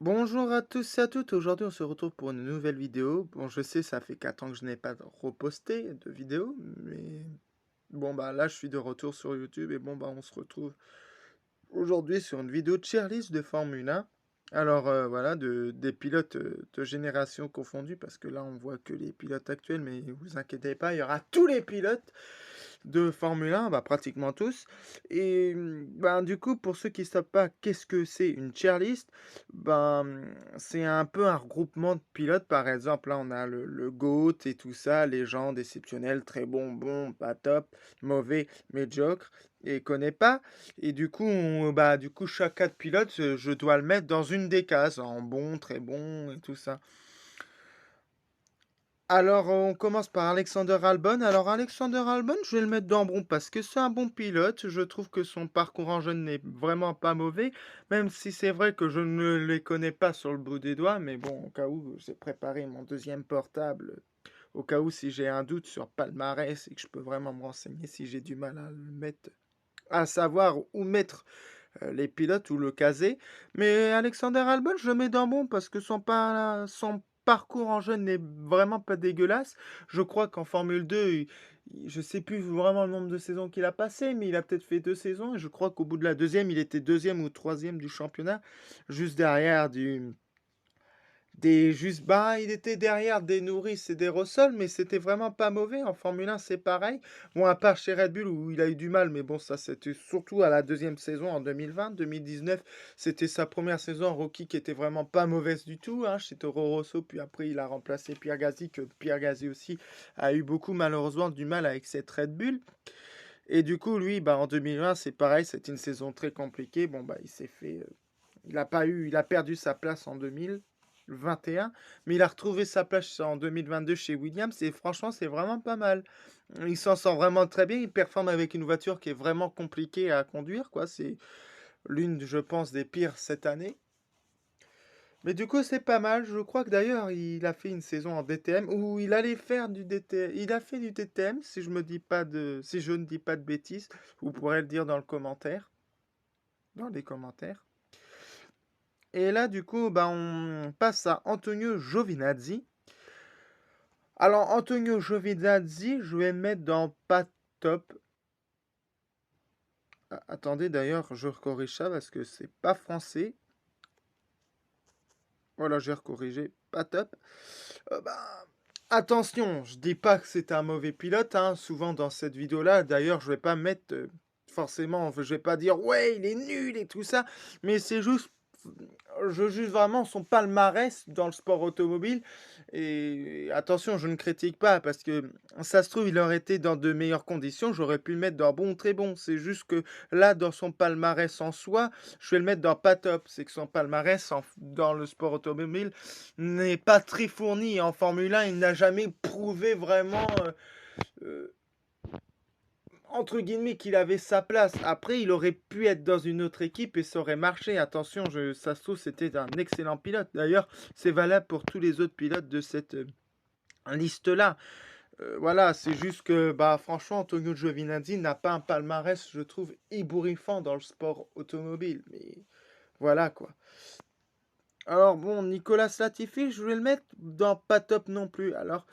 Bonjour à tous et à toutes, aujourd'hui on se retrouve pour une nouvelle vidéo. Bon, je sais, ça fait 4 ans que je n'ai pas reposté de vidéo, mais bon, bah là je suis de retour sur YouTube et bon, bah on se retrouve aujourd'hui sur une vidéo de cheerlist de Formule 1. Alors voilà, des pilotes de génération confondus, parce que là on voit que les pilotes actuels, mais vous inquiétez pas, il y aura tous les pilotes de Formule 1, bah, pratiquement tous. Et ben, du coup, pour ceux qui ne savent pas qu'est-ce que c'est une cheer list, ben, c'est un peu un regroupement de pilotes. Par exemple, là, on a le GOAT et tout ça, légende, exceptionnel, très bon, bon, pas top, mauvais, médiocre et connaît pas. Et du coup, bah, du coup, chaque cas de pilote, je dois le mettre dans une des cases, en bon, très bon et tout ça. Alors, on commence par Alexander Albon. Alors, Alexander Albon, je vais le mettre dans bon parce que c'est un bon pilote. Je trouve que son parcours en jeune n'est vraiment pas mauvais, même si c'est vrai que je ne les connais pas sur le bout des doigts. Mais bon, au cas où, j'ai préparé mon deuxième portable, au cas où si j'ai un doute sur palmarès et que je peux vraiment me renseigner si j'ai du mal à le mettre, à savoir où mettre les pilotes ou le caser. Mais Alexander Albon, je le mets dans bon parce que son parcours en jeune n'est vraiment pas dégueulasse. Je crois qu'en Formule 2, je sais plus vraiment le nombre de saisons qu'il a passé, mais il a peut-être fait 2 saisons. Et je crois qu'au bout de la deuxième, il était deuxième ou troisième du championnat, juste derrière il était derrière des Norris et des Russell, mais c'était vraiment pas mauvais. En Formule 1, c'est pareil. Bon, à part chez Red Bull où il a eu du mal, mais bon, ça c'était surtout à la deuxième saison en 2020. 2019, c'était sa première saison en rookie qui était vraiment pas mauvaise du tout, hein, chez Toro Rosso. Puis après, il a remplacé Pierre Gasly, que Pierre Gasly aussi a eu beaucoup malheureusement du mal avec cette Red Bull. Et du coup, lui, bah, en 2020, c'est pareil, c'était une saison très compliquée. Bon, bah, il s'est fait il a perdu sa place en 2021, mais il a retrouvé sa place en 2022 chez Williams et franchement, c'est vraiment pas mal. Il s'en sort vraiment très bien, il performe avec une voiture qui est vraiment compliquée à conduire, quoi. C'est l'une, je pense, des pires cette année. Mais du coup, c'est pas mal. Je crois que d'ailleurs, il a fait une saison en DTM où il allait faire du DTM. Il a fait du DTM, si je ne dis pas de bêtises. Vous pourrez le dire dans le commentaire, dans les commentaires. Et là, du coup, bah, on passe à Antonio Giovinazzi. Alors, Antonio Giovinazzi, je vais le mettre dans pas top. Ah, attendez, d'ailleurs, je corrige ça parce que c'est pas français. Voilà, j'ai recorrigé. Pas top. Bah, attention, je dis pas que c'est un mauvais pilote, hein. Souvent dans cette vidéo-là, d'ailleurs, je vais pas mettre forcément, je vais pas dire ouais, il est nul et tout ça, mais c'est juste, je juge vraiment son palmarès dans le sport automobile. Et attention, je ne critique pas parce que ça se trouve, il aurait été dans de meilleures conditions, j'aurais pu le mettre dans bon, très bon. C'est juste que là, dans son palmarès en soi, je vais le mettre dans pas top. C'est que son palmarès dans le sport automobile n'est pas très fourni. En Formule 1, il n'a jamais prouvé vraiment, euh, entre guillemets, qu'il avait sa place. Après, il aurait pu être dans une autre équipe et ça aurait marché. Attention, ça se trouve, c'était un excellent pilote. D'ailleurs, c'est valable pour tous les autres pilotes de cette liste-là. Voilà, c'est juste que, bah, franchement, Antonio Giovinazzi n'a pas un palmarès, je trouve, ébouriffant dans le sport automobile. Mais voilà, quoi. Alors bon, Nicolas Latifi, je vais le mettre dans pas top non plus. Alors,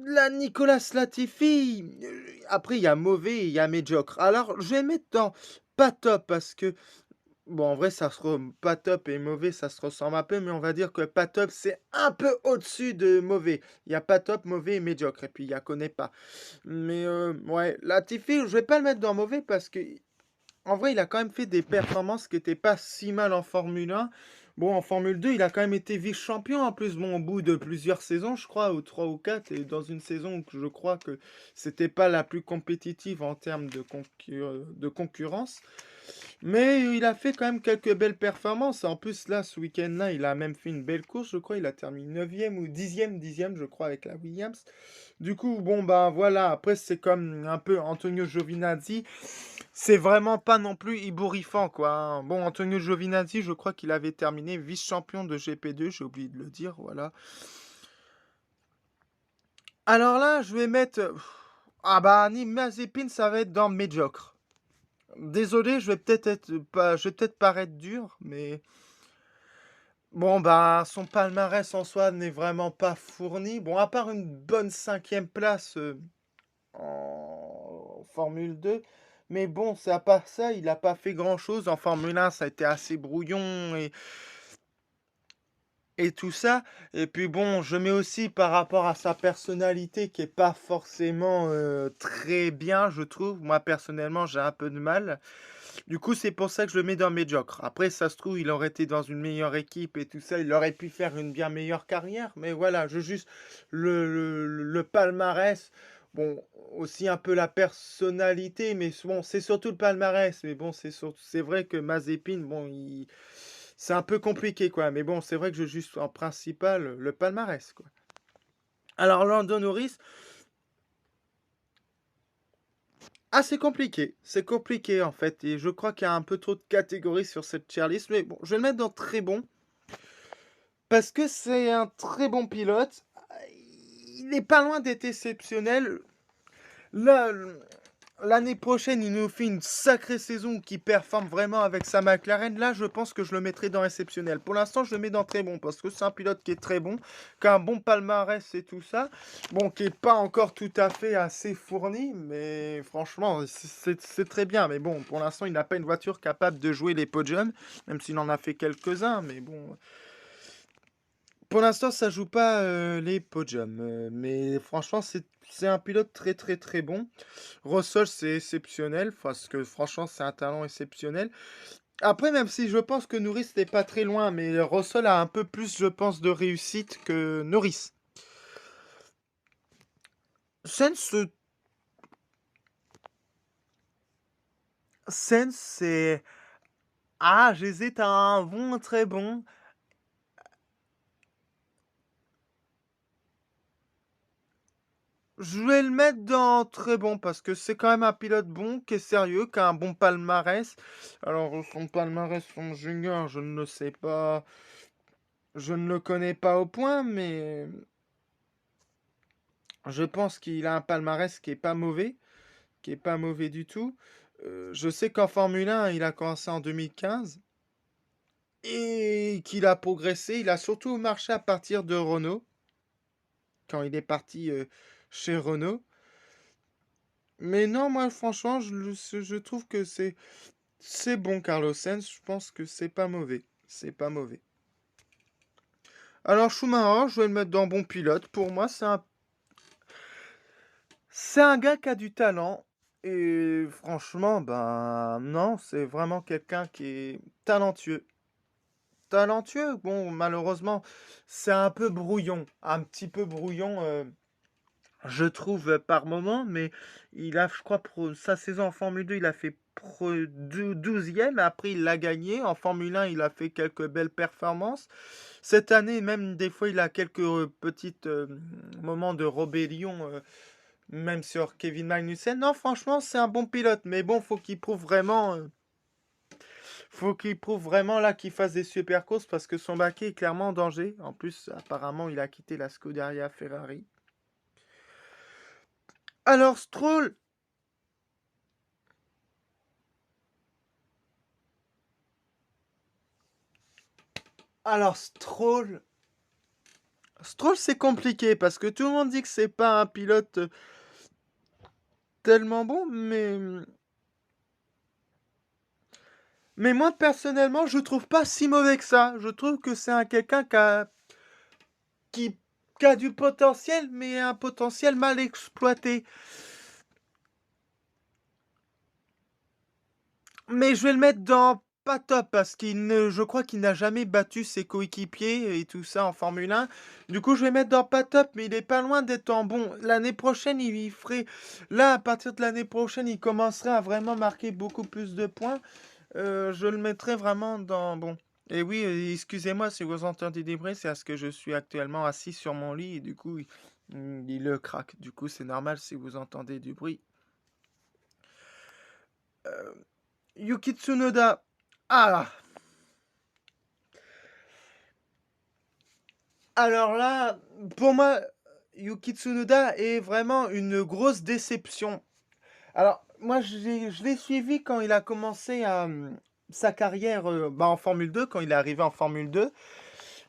la Nicolas Latifi, après il y a mauvais et il y a médiocre. Alors, je vais le mettre dans pas top parce que, bon, en vrai, pas top et mauvais, ça se ressemble un peu, mais on va dire que pas top, c'est un peu au-dessus de mauvais. Il y a pas top, mauvais et médiocre, et puis il y a connaît pas. Mais ouais, Latifi, je vais pas le mettre dans mauvais parce que en vrai, il a quand même fait des performances qui étaient pas si mal en Formule 1. Bon, en Formule 2, il a quand même été vice-champion en plus, bon, au bout de plusieurs saisons, je crois, ou 3 ou 4, et dans une saison où je crois que c'était pas la plus compétitive en termes de concurrence. Mais il a fait quand même quelques belles performances. En plus, là, ce week-end-là, il a même fait une belle course, je crois. Il a terminé 9e ou 10e, je crois, avec la Williams. Du coup, bon, bah voilà. Après, c'est comme un peu Antonio Giovinazzi. C'est vraiment pas non plus ébouriffant, quoi, hein. Bon, Antonio Giovinazzi, je crois qu'il avait terminé vice-champion de GP2, j'ai oublié de le dire, voilà. Alors là, je vais mettre. Ah bah, Nîmes Mazepin, ça va être dans médiocre. Désolé, je vais peut-être paraître dur, mais bon, bah, son palmarès en soi n'est vraiment pas fourni. Bon, à part une bonne cinquième place en Formule 2, mais bon, c'est à part ça, il n'a pas fait grand-chose. En Formule 1, ça a été assez brouillon et tout ça. Et puis bon, je mets aussi par rapport à sa personnalité qui est pas forcément très bien, je trouve. Moi, personnellement, j'ai un peu de mal. Du coup, c'est pour ça que je le mets dans médiocre. Après, ça se trouve, il aurait été dans une meilleure équipe et tout ça. Il aurait pu faire une bien meilleure carrière. Mais voilà, je juste le palmarès. Bon, aussi un peu la personnalité, mais bon, c'est surtout le palmarès. Mais bon, c'est vrai que Mazepin, bon, c'est un peu compliqué, quoi. Mais bon, c'est vrai que je juge en principal le palmarès, quoi. Alors, Lando Norris, ah, c'est compliqué. C'est compliqué, en fait. Et je crois qu'il y a un peu trop de catégories sur cette tier list. Mais bon, je vais le mettre dans très bon. Parce que c'est un très bon pilote. Il n'est pas loin d'être exceptionnel. Là, l'année prochaine, il nous fait une sacrée saison qui performe vraiment avec sa McLaren. Là, je pense que je le mettrai dans exceptionnel. Pour l'instant, je le mets dans très bon parce que c'est un pilote qui est très bon, qui a un bon palmarès et tout ça. Bon, qui n'est pas encore tout à fait assez fourni, mais franchement, c'est très bien. Mais bon, pour l'instant, il n'a pas une voiture capable de jouer les podiums, même s'il en a fait quelques-uns. Mais bon, pour l'instant, ça joue pas les podiums. Mais franchement, c'est un pilote très très très bon. Russell, c'est exceptionnel, parce que franchement, c'est un talent exceptionnel. Après, même si je pense que Norris n'est pas très loin, mais Russell a un peu plus, je pense, de réussite que Norris. Sainz, Sainz, c'est... Ah, j'hésite à un bon, très bon. Je vais le mettre dans très bon parce que c'est quand même un pilote bon, qui est sérieux, qui a un bon palmarès. Alors, son palmarès, son junior, je ne le sais pas. Je ne le connais pas au point, mais je pense qu'il a un palmarès qui est pas mauvais, qui est pas mauvais du tout. Je sais qu'en Formule 1, il a commencé en 2015 et qu'il a progressé. Il a surtout marché à partir de Renault, quand il est parti chez Renault. Mais non, moi, franchement, je trouve que c'est bon, Carlos Sainz. Je pense que c'est pas mauvais. C'est pas mauvais. Alors, Schumacher, je vais le mettre dans bon pilote. Pour moi, c'est un gars qui a du talent. Et franchement, ben non, c'est vraiment quelqu'un qui est talentueux. Talentueux, bon, malheureusement, c'est un peu brouillon. Un petit peu brouillon, je trouve, par moment. Mais il a, je crois, sa saison en Formule 2, il a fait 12e. Après, il l'a gagné. En Formule 1, il a fait quelques belles performances. Cette année, même des fois, il a quelques petits moments de rébellion. Même sur Kevin Magnussen, non, franchement, c'est un bon pilote. Mais bon, faut qu'il prouve vraiment là qu'il fasse des super courses parce que son baquet est clairement en danger. En plus, apparemment, il a quitté la Scuderia Ferrari. Alors, Stroll. Alors, Stroll. Stroll, c'est compliqué parce que tout le monde dit que c'est pas un pilote tellement bon, mais moi, personnellement, je trouve pas si mauvais que ça. Je trouve que c'est un quelqu'un qui, qui a du potentiel, mais un potentiel mal exploité. Mais je vais le mettre dans pas top parce je crois qu'il n'a jamais battu ses coéquipiers et tout ça en Formule 1. Du coup, je vais mettre dans pas top, mais il est pas loin d'être en bon. L'année prochaine, il ferait, là, à partir de l'année prochaine, il commencerait à vraiment marquer beaucoup plus de points. Je le mettrais vraiment dans bon. Et oui, excusez-moi si vous entendez des bruits, c'est parce que je suis actuellement assis sur mon lit et du coup, il le craque. Du coup, c'est normal si vous entendez du bruit. Euh, Yuki Tsunoda. Ah, alors là, pour moi, Yuki Tsunoda est vraiment une grosse déception. Alors, moi, je l'ai suivi quand il a commencé sa carrière en Formule 2, quand il est arrivé en Formule 2.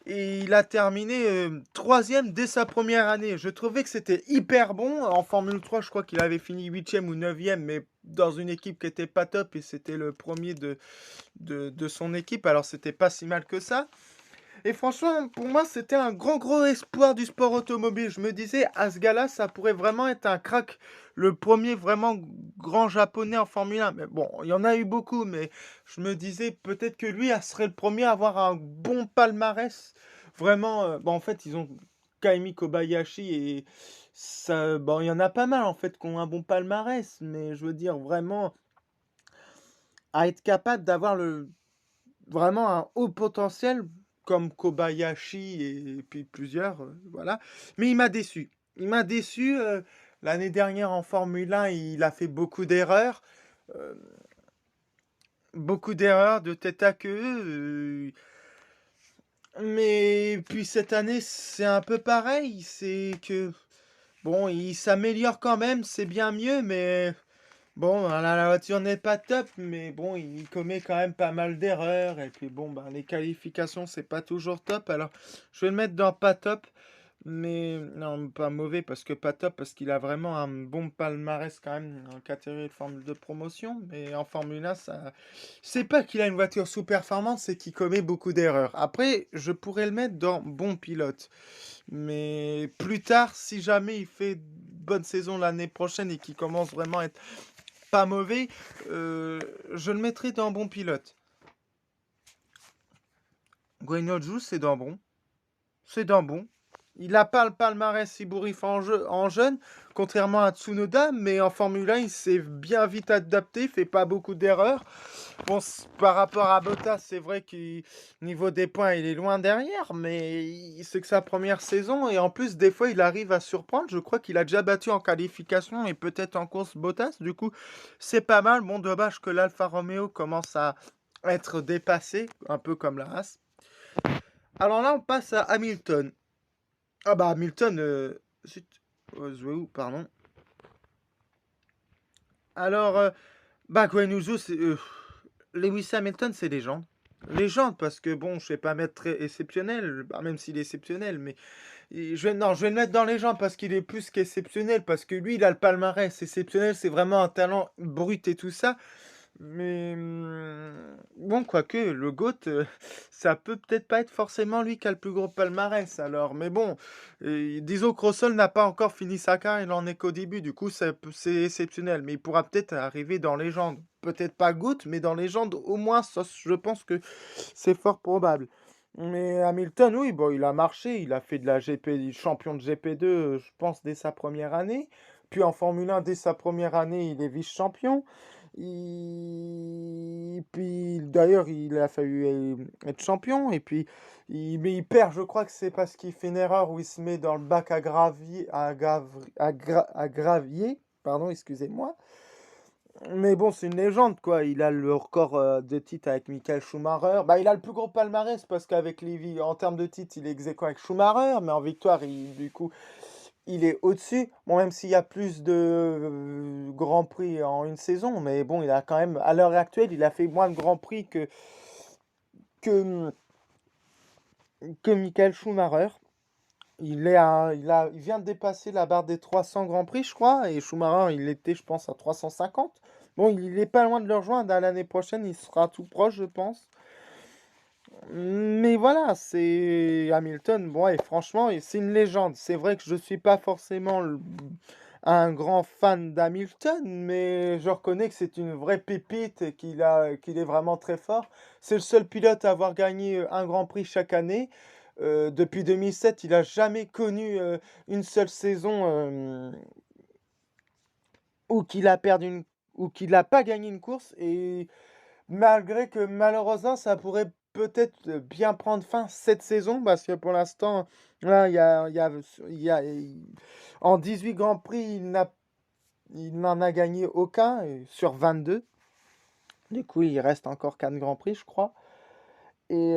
Et il a terminé troisième dès sa première année. Je trouvais que c'était hyper bon. En Formule 3, je crois qu'il avait fini huitième ou neuvième, mais dans une équipe qui était pas top, et c'était le premier de son équipe. Alors, c'était pas si mal que ça. Et franchement, pour moi, c'était un gros espoir du sport automobile. Je me disais, à ce gars-là, ça pourrait vraiment être un crack, le premier vraiment grand japonais en Formule 1. Mais bon, il y en a eu beaucoup, mais je me disais peut-être que lui serait le premier à avoir un bon palmarès. Vraiment, bon, en fait, ils ont Kaimi Kobayashi et ça, bon, il y en a pas mal en fait qui ont un bon palmarès, mais je veux dire vraiment à être capable d'avoir vraiment un haut potentiel comme Kobayashi et puis plusieurs, voilà. Mais il m'a déçu. Il m'a déçu, l'année dernière en Formule 1, il a fait beaucoup d'erreurs de tête à queue, mais puis cette année, c'est un peu pareil, c'est que bon, il s'améliore quand même, c'est bien mieux, mais bon, la voiture n'est pas top, mais bon, il commet quand même pas mal d'erreurs. Et puis bon, les qualifications, c'est pas toujours top. Alors, je vais le mettre dans pas top, mais non, pas mauvais parce que pas top, parce qu'il a vraiment un bon palmarès quand même en catégorie de Formule de promotion. Mais en Formule 1, ça, c'est pas qu'il a une voiture sous-performante, c'est qu'il commet beaucoup d'erreurs. Après, je pourrais le mettre dans bon pilote. Mais plus tard, si jamais il fait bonne saison l'année prochaine et qu'il commence vraiment à être pas mauvais, je le mettrai dans bon pilote. Guanyu, c'est dans bon. C'est dans bon. Il n'a pas le palmarès ébouriffant en jeune, contrairement à Tsunoda, mais en Formule 1, il s'est bien vite adapté, il fait pas beaucoup d'erreurs. Bon, par rapport à Bottas, c'est vrai qu'au niveau des points, il est loin derrière, mais c'est que sa première saison, et en plus, des fois, il arrive à surprendre. Je crois qu'il a déjà battu en qualification et peut-être en course Bottas, du coup, c'est pas mal. Bon, dommage que l'Alfa Romeo commence à être dépassé, un peu comme la Haas. Alors là, on passe à Hamilton. Ah bah Hamilton, zut, pardon. Alors, Guanyuzo, Lewis Hamilton, c'est légende. Légende, parce que bon, je sais pas mettre très exceptionnel, même s'il est exceptionnel, mais non, je vais le mettre dans légende parce qu'il est plus qu'exceptionnel, parce que lui, il a le palmarès. Exceptionnel, c'est vraiment un talent brut et tout ça. Mais bon, quoique, le GOAT, ça peut peut-être pas être forcément lui qui a le plus gros palmarès, alors. Mais bon, disons que Russell n'a pas encore fini sa carrière, il en est qu'au début, du coup, c'est exceptionnel. Mais il pourra peut-être arriver dans légende. Peut-être pas GOAT, mais dans légende, au moins, ça, je pense que c'est fort probable. Mais Hamilton, oui, bon, il a marché, il a fait de la GP, champion de GP2, je pense, dès sa première année. Puis en Formule 1, dès sa première année, il est vice-champion. Puis d'ailleurs, il a fallu être champion. Et puis, mais il perd, je crois que c'est parce qu'il fait une erreur où il se met dans le bac à gravier, à gravier. Pardon, excusez-moi. Mais bon, c'est une légende, quoi. Il a le record de titres avec Michael Schumacher. Bah, il a le plus gros palmarès parce qu'avec Levy, en termes de titres, il est ex aequo avec Schumacher. Mais en victoire, du coup, il est au-dessus. Bon, même s'il y a plus de Grands Prix en une saison, mais bon, il a quand même, à l'heure actuelle, il a fait moins de Grands Prix que, que Michael Schumacher. Il vient de dépasser la barre des 300 Grands Prix, je crois, et Schumacher, il était, je pense, à 350. Bon, il est pas loin de le rejoindre. À l'année prochaine, il sera tout proche, je pense. Mais voilà, c'est Hamilton. Bon, et franchement, c'est une légende. C'est vrai que je suis pas forcément un grand fan d'Hamilton, mais je reconnais que c'est une vraie pépite et qu'il est vraiment très fort. C'est le seul pilote à avoir gagné un Grand Prix chaque année. Depuis 2007, il n'a jamais connu une seule saison où qu'il a perdu ou qu'il n'a pas gagné une course. Et malgré que malheureusement, ça pourrait peut-être bien prendre fin cette saison, parce que pour l'instant, là, en 18 Grands Prix, il n'en a gagné aucun sur 22. Du coup, il reste encore 4 Grands Prix, je crois. Et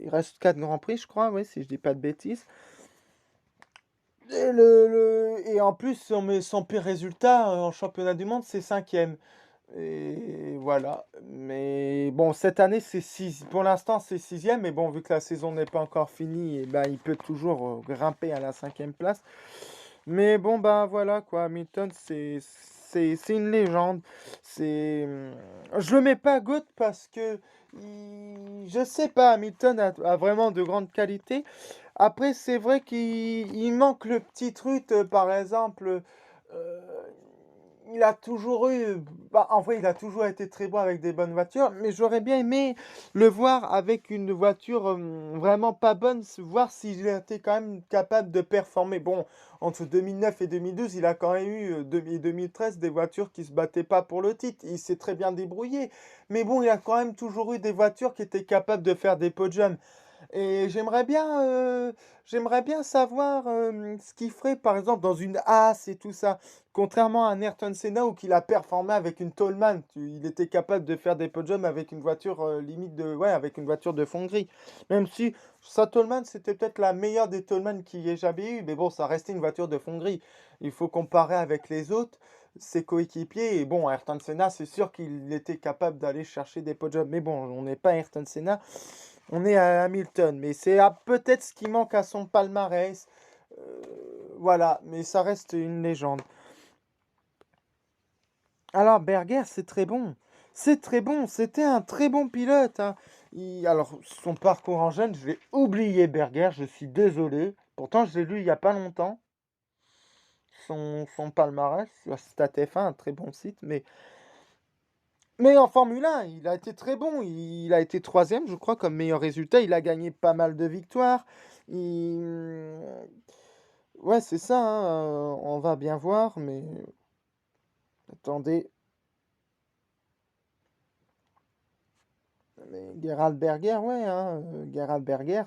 il reste 4 Grands Prix, je crois, oui, si je dis pas de bêtises. Et en plus, son pire résultat en championnat du monde, c'est cinquième. Et voilà. Mais bon, cette année, pour l'instant, c'est sixième. Mais bon, vu que la saison n'est pas encore finie, eh ben, il peut toujours grimper à la cinquième place. Mais bon, ben voilà quoi. Hamilton, c'est une légende. Je le mets pas GOAT parce que je sais pas, Hamilton a vraiment de grandes qualités. Après, c'est vrai qu'il manque le petit truc, par exemple, euh, il a toujours eu, bah, en vrai, il a toujours été très bon avec des bonnes voitures, mais j'aurais bien aimé le voir avec une voiture vraiment pas bonne, voir s'il était quand même capable de performer. Bon, entre 2009 et 2012, il a quand même eu, et 2013, des voitures qui se battaient pas pour le titre. Il s'est très bien débrouillé, mais bon, il a quand même toujours eu des voitures qui étaient capables de faire des podiums. Et j'aimerais bien savoir ce qu'il ferait, par exemple, dans une Haas et tout ça. Contrairement à un Ayrton Senna où il a performé avec une Toleman. Il était capable de faire des podiums avec une voiture ouais, avec une voiture de fond gris. Même si sa Toleman, c'était peut-être la meilleure des Toleman qu'il y ait jamais eu. Mais bon, ça restait une voiture de fond gris. Il faut comparer avec les autres, ses coéquipiers. Et bon, Ayrton Senna, c'est sûr qu'il était capable d'aller chercher des podiums. Mais bon, on n'est pas Ayrton Senna. On est à Hamilton, mais c'est peut-être ce qui manque à son palmarès. Euh, voilà, mais ça reste une légende. Alors, Berger, c'est très bon. C'est très bon. C'était un très bon pilote, hein. Alors, son parcours en jeune, je vais oublier Berger. Je suis désolé. Pourtant, je l'ai lu il n'y a pas longtemps. Son palmarès sur StatF1, un très bon site. Mais en Formule 1, il a été très bon. Il a été troisième, je crois, comme meilleur résultat. Il a gagné pas mal de victoires. Il... Ouais, c'est ça, hein, on va bien voir, mais attendez. Mais Gerhard Berger, ouais, hein, Gerhard Berger,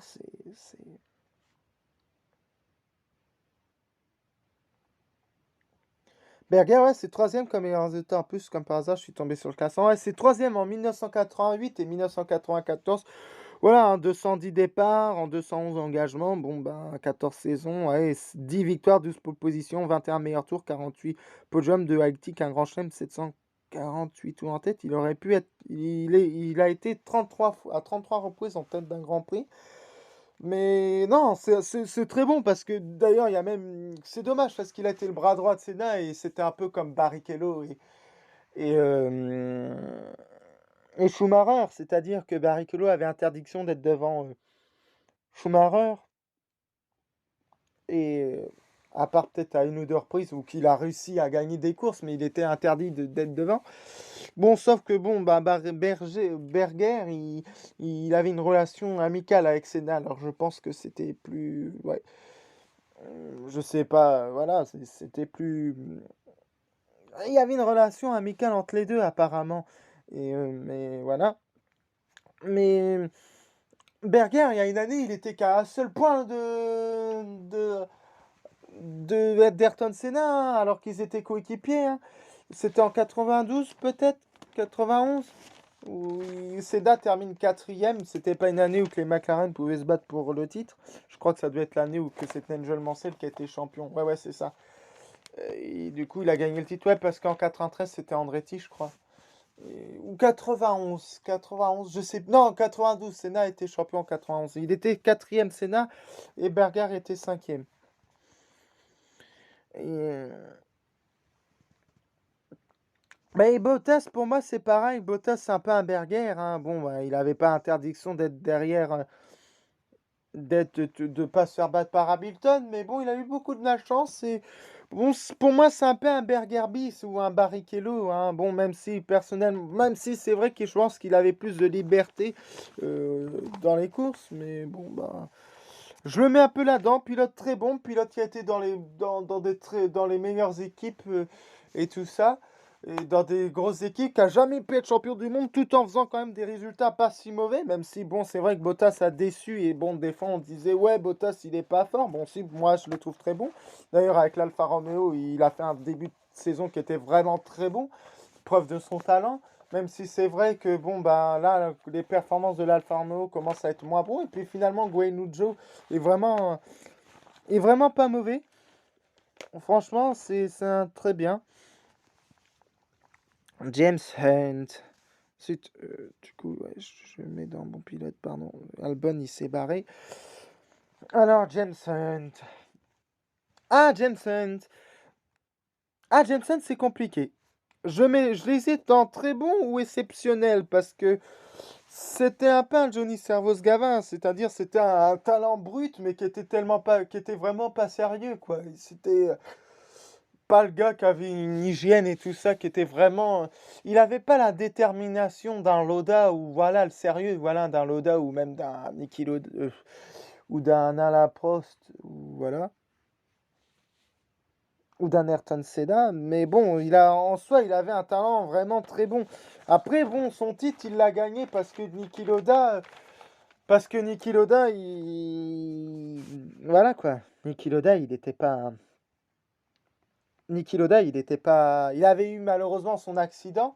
Berger, ouais, c'est troisième comme meilleur résultat. En plus, comme par hasard, je suis tombé sur le classement. Ouais, c'est troisième en 1988 et 1994. Voilà, hein, 210 départs en 211 engagements. Bon, ben, 14 saisons, ouais, 10 victoires, 12 positions, 21 meilleurs tours, 48 podiums de Haïti, un grand chelem, 748 tours en tête. Il aurait pu être. Il a été 33 reprises en tête d'un grand prix. Mais non, c'est très bon parce que d'ailleurs, il y a même. C'est dommage parce qu'il a été le bras droit de Senna et c'était un peu comme Barrichello et, euh, et Schumacher. C'est-à-dire que Barrichello avait interdiction d'être devant Schumacher et à part peut-être à une ou deux reprises où qu'il a réussi à gagner des courses, mais il était interdit d'être devant. Bon, sauf que bon, bah, Berger, il avait une relation amicale avec Senna, alors je pense que c'était plus. Ouais. Je sais pas, voilà, c'était plus. Il y avait une relation amicale entre les deux, apparemment. Mais voilà. Mais Berger, il y a une année, il était qu'à un seul point d'Ayrton Senna, hein, alors qu'ils étaient coéquipiers, hein. C'était en 92, peut-être 91, où Senna termine quatrième. C'était pas une année où que les McLaren pouvaient se battre pour le titre. Je crois que ça doit être l'année où que c'est Nigel Mansell qui a été champion. Ouais, ouais, c'est ça. Et du coup, il a gagné le titre, ouais, parce qu'en 93, c'était Andretti, je crois. Ou 91, je sais. Non, 92, Senna a été champion en 91. Il était quatrième Senna et Berger était cinquième. Et, mais Bottas, pour moi, c'est pareil. Bottas, c'est un peu un Berger, hein. Bon, bah, il n'avait pas interdiction d'être derrière, de pas se faire battre par Hamilton, mais bon, il a eu beaucoup de malchance. Et bon, pour moi, c'est un peu un Berger bis ou un Barrichello, hein. Bon, même si c'est vrai que je pense qu'il avait plus de liberté dans les courses, mais bon, bah. Je le mets un peu là-dedans, pilote très bon, pilote qui a été dans les meilleures équipes et tout ça, et dans des grosses équipes, qui a jamais pu être champion du monde tout en faisant quand même des résultats pas si mauvais, même si bon, c'est vrai que Bottas a déçu et bon, des fois on disait ouais, Bottas il est pas fort, bon, si, moi je le trouve très bon. D'ailleurs, avec l'Alfa Romeo, il a fait un début de saison qui était vraiment très bon, preuve de son talent. Même si c'est vrai que bon bah là les performances de l'Alfa Romeo commencent à être moins bonnes. Et puis finalement Guanyu Zhou est vraiment pas mauvais. Franchement, très bien. James Hunt. Du coup, ouais, je mets dans bon pilote, pardon. Albon, il s'est barré. Alors, James Hunt. Ah, James Hunt. Ah, James Hunt, c'est compliqué. Je l'hésite dans très bon ou exceptionnel parce que c'était un peu un Johnny Servos Gavin, c'est-à-dire c'était un talent brut mais qui était vraiment pas sérieux quoi. C'était pas le gars qui avait une hygiène et tout ça, qui était vraiment, il avait pas la détermination d'un Loda ou voilà le sérieux, voilà d'un Loda ou même d'un Niki Loda ou d'un Alain Prost ou voilà ou d'un Ayrton Senna, mais bon, en soi, il avait un talent vraiment très bon. Après, bon, son titre, il l'a gagné parce que Niki Loda, voilà quoi. Niki Loda, il n'était pas. Niki Loda, il était pas. Il avait eu malheureusement son accident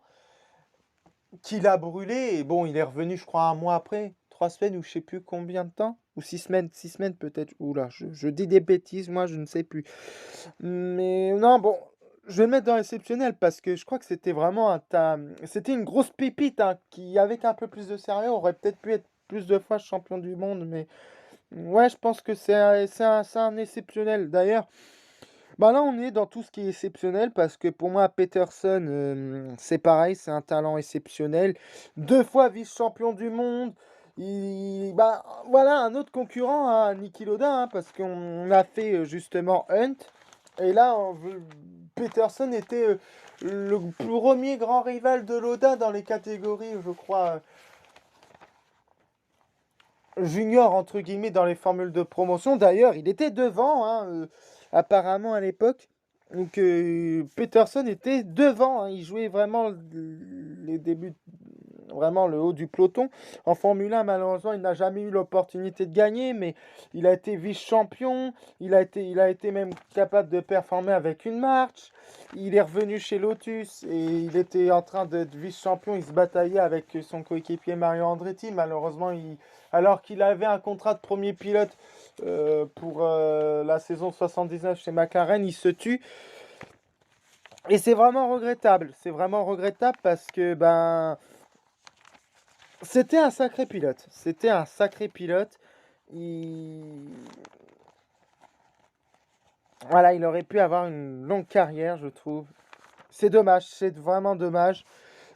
qui l'a brûlé. Et bon, il est revenu, je crois, un mois après, 3 semaines ou je sais plus combien de temps. Ou 6 semaines peut-être. Oula, je dis des bêtises, moi, je ne sais plus. Mais non, bon, je vais le mettre dans l'exceptionnel parce que je crois que c'était vraiment c'était une grosse pépite hein, qui, avec un peu plus de sérieux, aurait peut-être pu être plus de fois champion du monde. Mais ouais, je pense que c'est un exceptionnel. D'ailleurs, bah là, on est dans tout ce qui est exceptionnel parce que pour moi, Peterson, c'est pareil, c'est un talent exceptionnel. 2 fois vice-champion du monde. Bah, voilà, un autre concurrent à Niki Loda, hein, parce qu'on a fait justement Hunt. Et là, Peterson était le premier grand rival de Loda dans les catégories, je crois, junior, entre guillemets, dans les formules de promotion. D'ailleurs, il était devant, hein, apparemment à l'époque. Donc, Peterson était devant, hein, il jouait vraiment les débuts, vraiment le haut du peloton. En Formule 1, malheureusement, il n'a jamais eu l'opportunité de gagner, mais il a été vice-champion. Il a été même capable de performer avec une marche. Il est revenu chez Lotus et il était en train d'être vice-champion. Il se bataillait avec son coéquipier Mario Andretti. Malheureusement, alors qu'il avait un contrat de premier pilote pour la saison 79 chez McLaren, il se tue. Et c'est vraiment regrettable. C'est vraiment regrettable parce que ben c'était un sacré pilote. C'était un sacré pilote. Il... Voilà, il aurait pu avoir une longue carrière, je trouve. C'est dommage, c'est vraiment dommage.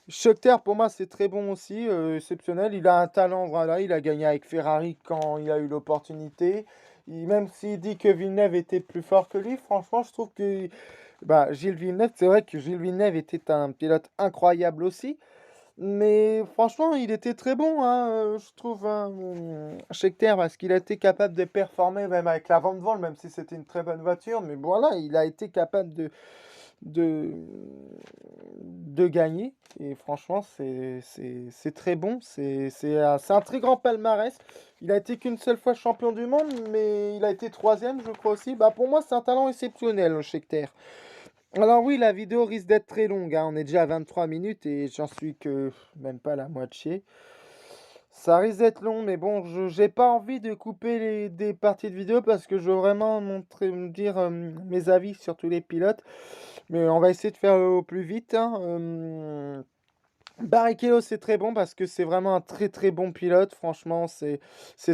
Scheckter, pour moi, c'est très bon aussi, exceptionnel. Il a un talent, voilà, il a gagné avec Ferrari quand il a eu l'opportunité. Même s'il dit que Villeneuve était plus fort que lui, franchement, je trouve que bah, Gilles Villeneuve, c'est vrai que Gilles Villeneuve était un pilote incroyable aussi. Mais franchement, il était très bon, hein, je trouve, hein, Scheckter, parce qu'il a été capable de performer même avec la Van Volle, même si c'était une très bonne voiture. Mais voilà, il a été capable de, de gagner. Et franchement, c'est très bon. C'est un très grand palmarès. Il a été qu'une seule fois champion du monde, mais il a été troisième, je crois aussi. Bah, pour moi, c'est un talent exceptionnel, Scheckter. Alors oui, la vidéo risque d'être très longue, hein. On est déjà à 23 minutes et j'en suis que même pas la moitié. Ça risque d'être long, mais bon, j'ai pas envie de couper des parties de vidéo parce que je veux vraiment dire mes avis sur tous les pilotes. Mais on va essayer de faire au plus vite, hein. Barrichello, c'est très bon parce que c'est vraiment un très très bon pilote. Franchement, c'est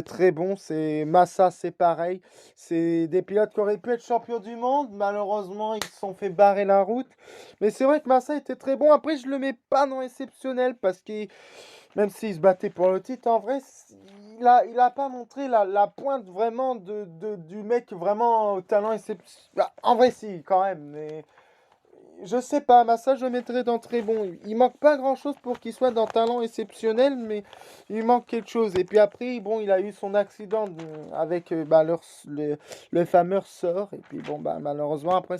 très bon. C'est Massa, c'est pareil. C'est des pilotes qui auraient pu être champions du monde. Malheureusement, ils se sont fait barrer la route. Mais c'est vrai que Massa était très bon. Après, je le mets pas dans exceptionnel parce que même s'il se battait pour le titre, en vrai, il a pas montré la pointe vraiment du mec vraiment au talent exceptionnel. Bah, en vrai, si, quand même. Mais je sais pas, Massa, je le mettrais dans très bon. Il manque pas grand-chose pour qu'il soit dans talent exceptionnel, mais il manque quelque chose. Et puis après, bon, il a eu son accident avec bah, le fameux sort. Et puis bon, bah, malheureusement, après,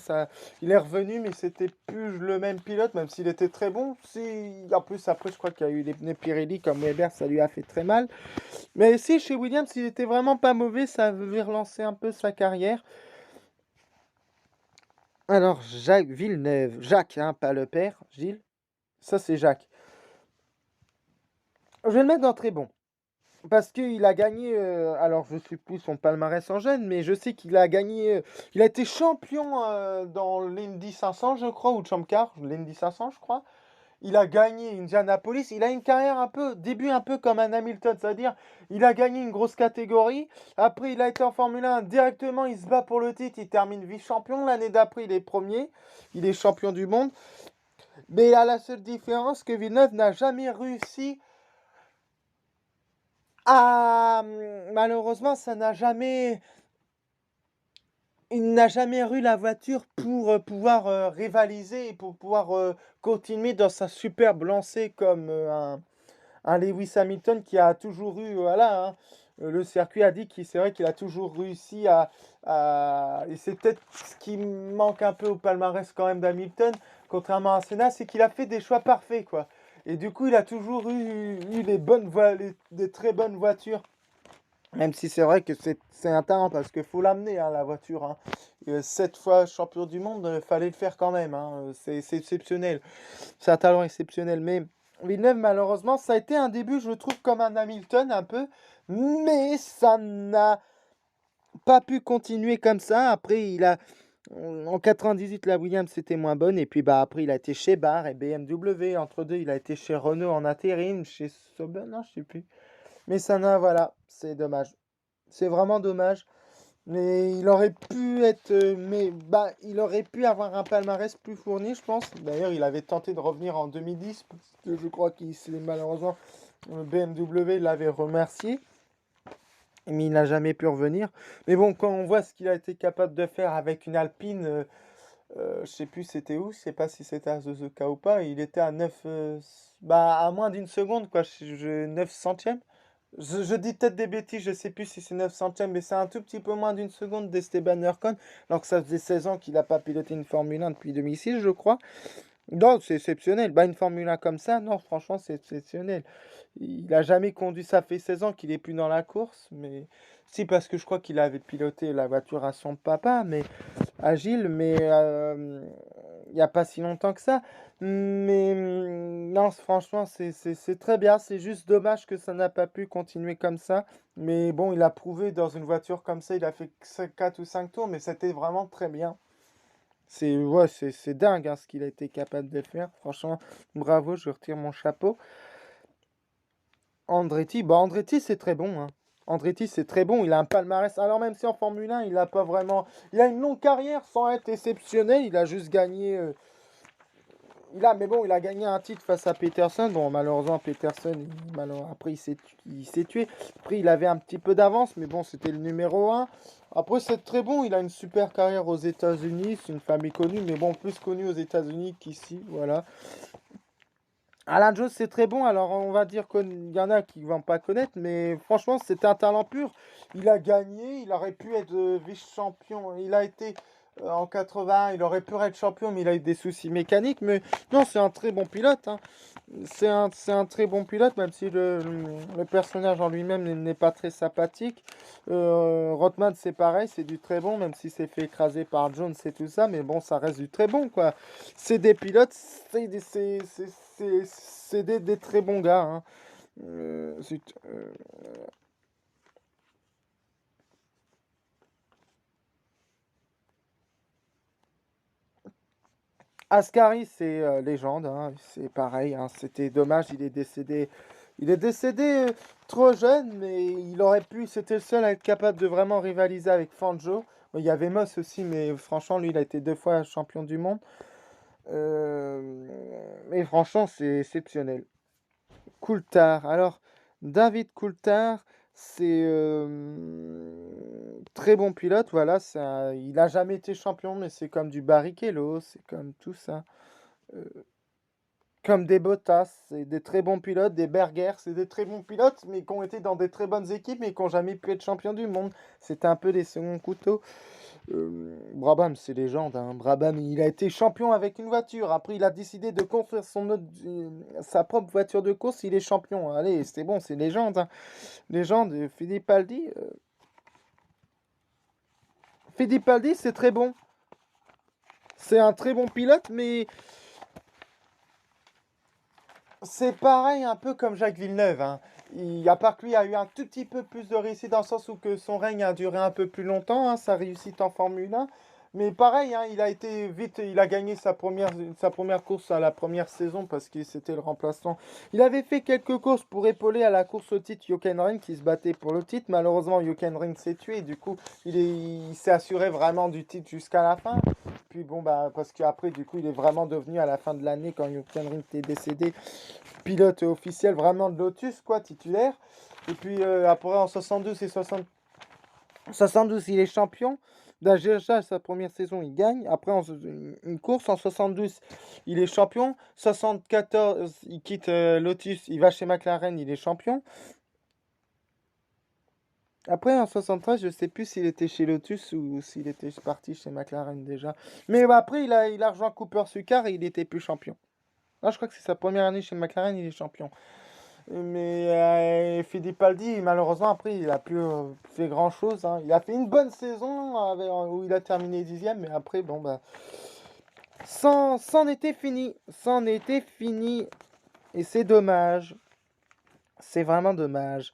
il est revenu, mais c'était plus le même pilote, même s'il était très bon. En plus, après, je crois qu'il y a eu les pneus Pirelli comme Weber, ça lui a fait très mal. Mais si, chez Williams, il était vraiment pas mauvais, ça avait relancé un peu sa carrière. Alors, Jacques, hein, pas le père, Gilles. Ça, c'est Jacques. Je vais le mettre dans très bon. Parce qu'il a gagné, alors je sais plus son palmarès en jeune, mais je sais qu'il a gagné, il a été champion dans l'Indy 500, je crois, ou Champ Car, l'Indy 500, je crois. Il a gagné Indianapolis. Il a une carrière un peu, début un peu comme un Hamilton, c'est-à-dire il a gagné une grosse catégorie. Après, il a été en Formule 1 directement. Il se bat pour le titre. Il termine vice-champion. L'année d'après, il est premier. Il est champion du monde. Mais à la seule différence que Villeneuve n'a jamais réussi à. Malheureusement, ça n'a jamais. Il n'a jamais eu la voiture pour pouvoir rivaliser et pour pouvoir continuer dans sa superbe lancée comme un Lewis Hamilton qui a toujours eu, voilà, hein, le circuit a dit qu'il c'est vrai qu'il a toujours réussi et c'est peut-être ce qui manque un peu au palmarès quand même d'Hamilton, contrairement à Senna, c'est qu'il a fait des choix parfaits, quoi. Et du coup, il a toujours eu des très bonnes voitures. Même si c'est vrai que c'est un talent, parce qu'il faut l'amener, hein, la voiture. Hein. 7 fois champion du monde, fallait le faire quand même. Hein. C'est exceptionnel. C'est un talent exceptionnel. Mais Villeneuve, malheureusement, ça a été un début, je trouve, comme un Hamilton un peu. Mais ça n'a pas pu continuer comme ça. Après, en 98, la Williams c'était moins bonne. Et puis bah, après, il a été chez Barr et BMW. Entre deux, il a été chez Renault en intérim, chez Sauber, non, je sais plus. Mais ça n'a, voilà, c'est dommage. C'est vraiment dommage. Mais il aurait pu être, mais bah, il aurait pu avoir un palmarès plus fourni, je pense. D'ailleurs, il avait tenté de revenir en 2010, parce que je crois qu'il s'est malheureusement BMW l'avait remercié, mais il n'a jamais pu revenir. Mais bon, quand on voit ce qu'il a été capable de faire avec une Alpine, je sais plus c'était où, je sais pas si c'était à Suzuka ou pas, il était à 9, bah à moins d'une seconde quoi, 9 centièmes. Je dis peut-être des bêtises, je sais plus si c'est 9 centièmes, mais c'est un tout petit peu moins d'une seconde d'Esteban Ocon, alors que ça faisait 16 ans qu'il n'a pas piloté une Formule 1 depuis 2006, je crois. Non, c'est exceptionnel. Bah, une Formule 1 comme ça, non, franchement, c'est exceptionnel. Il a jamais conduit, ça fait 16 ans qu'il est plus dans la course, mais si, parce que je crois qu'il avait piloté la voiture à son papa, mais agile, mais il n'y a pas si longtemps que ça. Mais non, franchement, c'est très bien. C'est juste dommage que ça n'a pas pu continuer comme ça. Mais bon, il a prouvé dans une voiture comme ça, il a fait 4 ou 5 tours, mais c'était vraiment très bien. C'est ouais, c'est dingue hein, ce qu'il a été capable de faire. Franchement, bravo, je retire mon chapeau. Andretti, bah Andretti c'est très bon. Hein. Andretti c'est très bon, il a un palmarès. Alors même si en Formule 1, il a pas vraiment. Il a une longue carrière sans être exceptionnel. Il a juste gagné. Mais bon, il a gagné un titre face à Peterson. Bon, malheureusement, Peterson, après, il s'est tué. Après, il avait un petit peu d'avance, mais bon, c'était le numéro un. Après, c'est très bon. Il a une super carrière aux États-Unis. C'est une famille connue, mais bon, plus connue aux États-Unis qu'ici. Voilà. Alan Jones, c'est très bon. Alors, on va dire qu'il y en a qui ne vont pas connaître, mais franchement, c'était un talent pur. Il a gagné, il aurait pu être vice-champion. Il a été en 80, il aurait pu être champion, mais il a eu des soucis mécaniques. Mais non, c'est un très bon pilote. Hein. C'est un très bon pilote, même si le personnage en lui-même n'est pas très sympathique. Rothman, c'est pareil, c'est du très bon, même si c'est fait écraser par Jones et tout ça. Mais bon, ça reste du très bon, quoi. C'est des pilotes, c'est des très bons gars. Hein. Zut, Ascari, c'est légende. Hein. C'est pareil. Hein. C'était dommage, il est décédé. Il est décédé trop jeune, mais il aurait pu. C'était le seul à être capable de vraiment rivaliser avec Fangio. Bon, il y avait Moss aussi, mais franchement, lui, il a été 2 fois champion du monde. Mais franchement, c'est exceptionnel. Coulthard. Alors, David Coulthard, c'est très bon pilote. Voilà, il n'a jamais été champion, mais c'est comme du Barrichello, c'est comme tout ça. Euh, Comme des Bottas, c'est des très bons pilotes, des Berger, c'est des très bons pilotes, mais qui ont été dans des très bonnes équipes, mais qui n'ont jamais pu être champions du monde. C'était un peu des seconds couteaux. Brabham, c'est légende. Hein. Brabham, il a été champion avec une voiture. Après, il a décidé de construire sa propre voiture de course. Il est champion. Allez, c'est bon, c'est légende. Hein. Légende. Fittipaldi, c'est très bon. C'est un très bon pilote, mais c'est pareil un peu comme Jacques Villeneuve. Hein. À part que lui a eu un tout petit peu plus de réussite dans le sens où que son règne a duré un peu plus longtemps, hein, sa réussite en Formule 1. Mais pareil, hein, il a été vite, il a gagné sa première course à la première saison parce que c'était le remplaçant. Il avait fait quelques courses pour épauler à la course au titre Jochen Rindt qui se battait pour le titre. Malheureusement, Jochen Rindt s'est tué. Du coup, il s'est assuré vraiment du titre jusqu'à la fin. Puis bon, bah, parce qu'après, du coup, il est vraiment devenu à la fin de l'année, quand Jochen Rindt est décédé, pilote officiel vraiment de Lotus, quoi, titulaire. Et puis après, en 72 et 72, il est champion. Déjà, sa première saison, il gagne. Après, une course, en 72, il est champion. 74, il quitte Lotus, il va chez McLaren, il est champion. Après, en 73, je sais plus s'il était chez Lotus ou s'il était parti chez McLaren déjà. Mais bah, après, il a rejoint Cooper Sucar et il était plus champion. Là, je crois que c'est sa première année chez McLaren, il est champion. Mais Fittipaldi, malheureusement, après, il a plus fait grand-chose, hein. Il a fait une bonne saison où il a terminé 10e, mais après, bon, bah, c'en était fini. C'en était fini. Et c'est dommage. C'est vraiment dommage.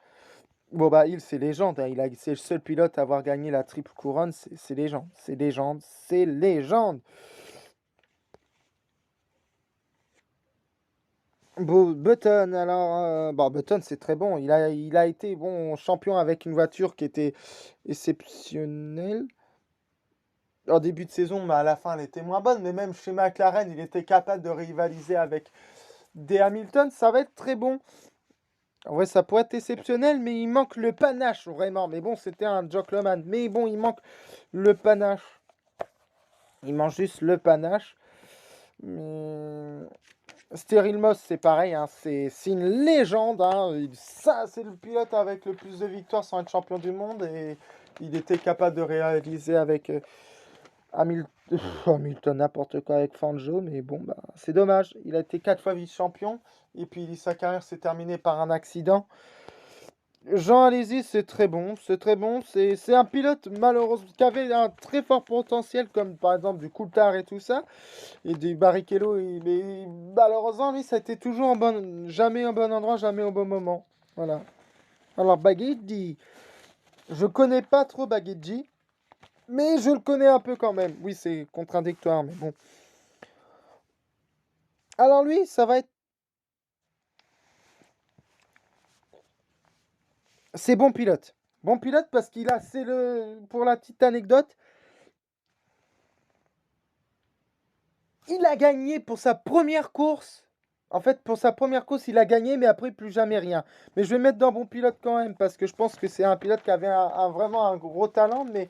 Bon, bah, c'est légende, hein. C'est le seul pilote à avoir gagné la triple couronne. C'est légende. C'est légende. C'est légende. Button, alors, bon, Button, c'est très bon. Il a été bon champion avec une voiture qui était exceptionnelle. En début de saison, mais à la fin, elle était moins bonne. Mais même chez McLaren, il était capable de rivaliser avec des Hamilton. Ça va être très bon. En vrai, ça pourrait être exceptionnel, mais il manque le panache, vraiment. Mais bon, c'était un Jockleman. Mais bon, il manque le panache. Il manque juste le panache. Mais... Cyril Moss, c'est pareil, hein, c'est une légende. Hein. Ça, c'est le pilote avec le plus de victoires sans être champion du monde. Et il était capable de réaliser avec Hamilton, Hamilton n'importe quoi avec Fangio. Mais bon, bah, c'est dommage. Il a été 4 fois vice-champion. Et puis sa carrière s'est terminée par un accident. Jean Alesi, c'est très bon. C'est très bon. C'est un pilote, malheureusement, qui avait un très fort potentiel, comme par exemple du Coulthard et tout ça. Et du Barrichello, mais malheureusement, lui, ça a été toujours jamais au bon endroit, jamais au bon moment. Voilà. Alors, Baguetti, je connais pas trop Baguetti, mais je le connais un peu quand même. Oui, c'est contradictoire, mais bon. Alors, lui, ça va être. C'est bon pilote. Bon pilote parce qu'il a. C'est le. Pour la petite anecdote, il a gagné pour sa première course. En fait, pour sa première course, il a gagné, mais après, plus jamais rien. Mais je vais mettre dans bon pilote quand même, parce que je pense que c'est un pilote qui avait vraiment un gros talent, mais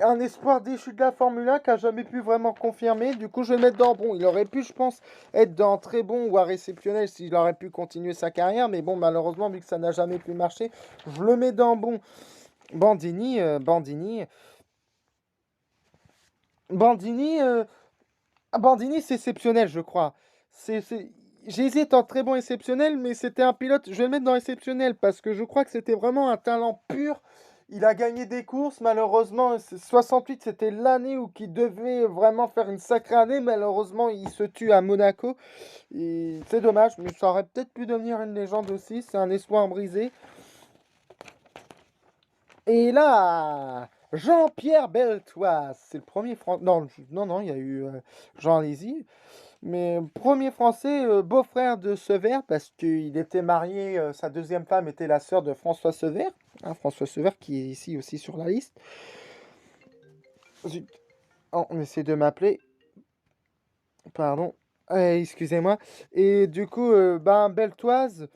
un espoir déchu de la Formule 1 qui n'a jamais pu vraiment confirmer. Du coup, je vais le mettre dans bon. Il aurait pu, je pense, être dans très bon ou à réceptionnel s'il aurait pu continuer sa carrière. Mais bon, malheureusement, vu que ça n'a jamais pu marcher, je le mets dans bon. Bandini, Bandini, Bandini, c'est exceptionnel, je crois. J'hésite entre très bon et exceptionnel, mais c'était un pilote. Je vais le mettre dans exceptionnel parce que je crois que c'était vraiment un talent pur. Il a gagné des courses, malheureusement. 68, c'était l'année où il devait vraiment faire une sacrée année. Malheureusement, il se tue à Monaco. Et c'est dommage, mais ça aurait peut-être pu devenir une légende aussi. C'est un espoir brisé. Et là, Jean-Pierre Beltoise, c'est le premier Français. Non, non, il y a eu Jean Alési. Mais premier Français, beau-frère de Sever, parce qu'il était marié, sa deuxième femme était la sœur de François Sever. Hein, François Sever qui est ici aussi sur la liste. Zut. Oh, on essaie de m'appeler. Pardon. Excusez-moi. Et du coup, ben, Beltoise,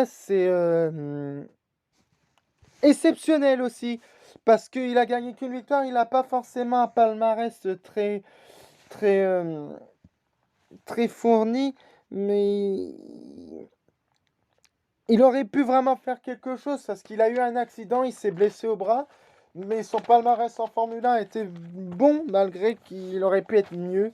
c'est exceptionnel aussi. Parce qu'il a gagné qu'une victoire, il n'a pas forcément un palmarès très, très fourni, mais il aurait pu vraiment faire quelque chose parce qu'il a eu un accident, il s'est blessé au bras, mais son palmarès en Formule 1 était bon malgré qu'il aurait pu être mieux.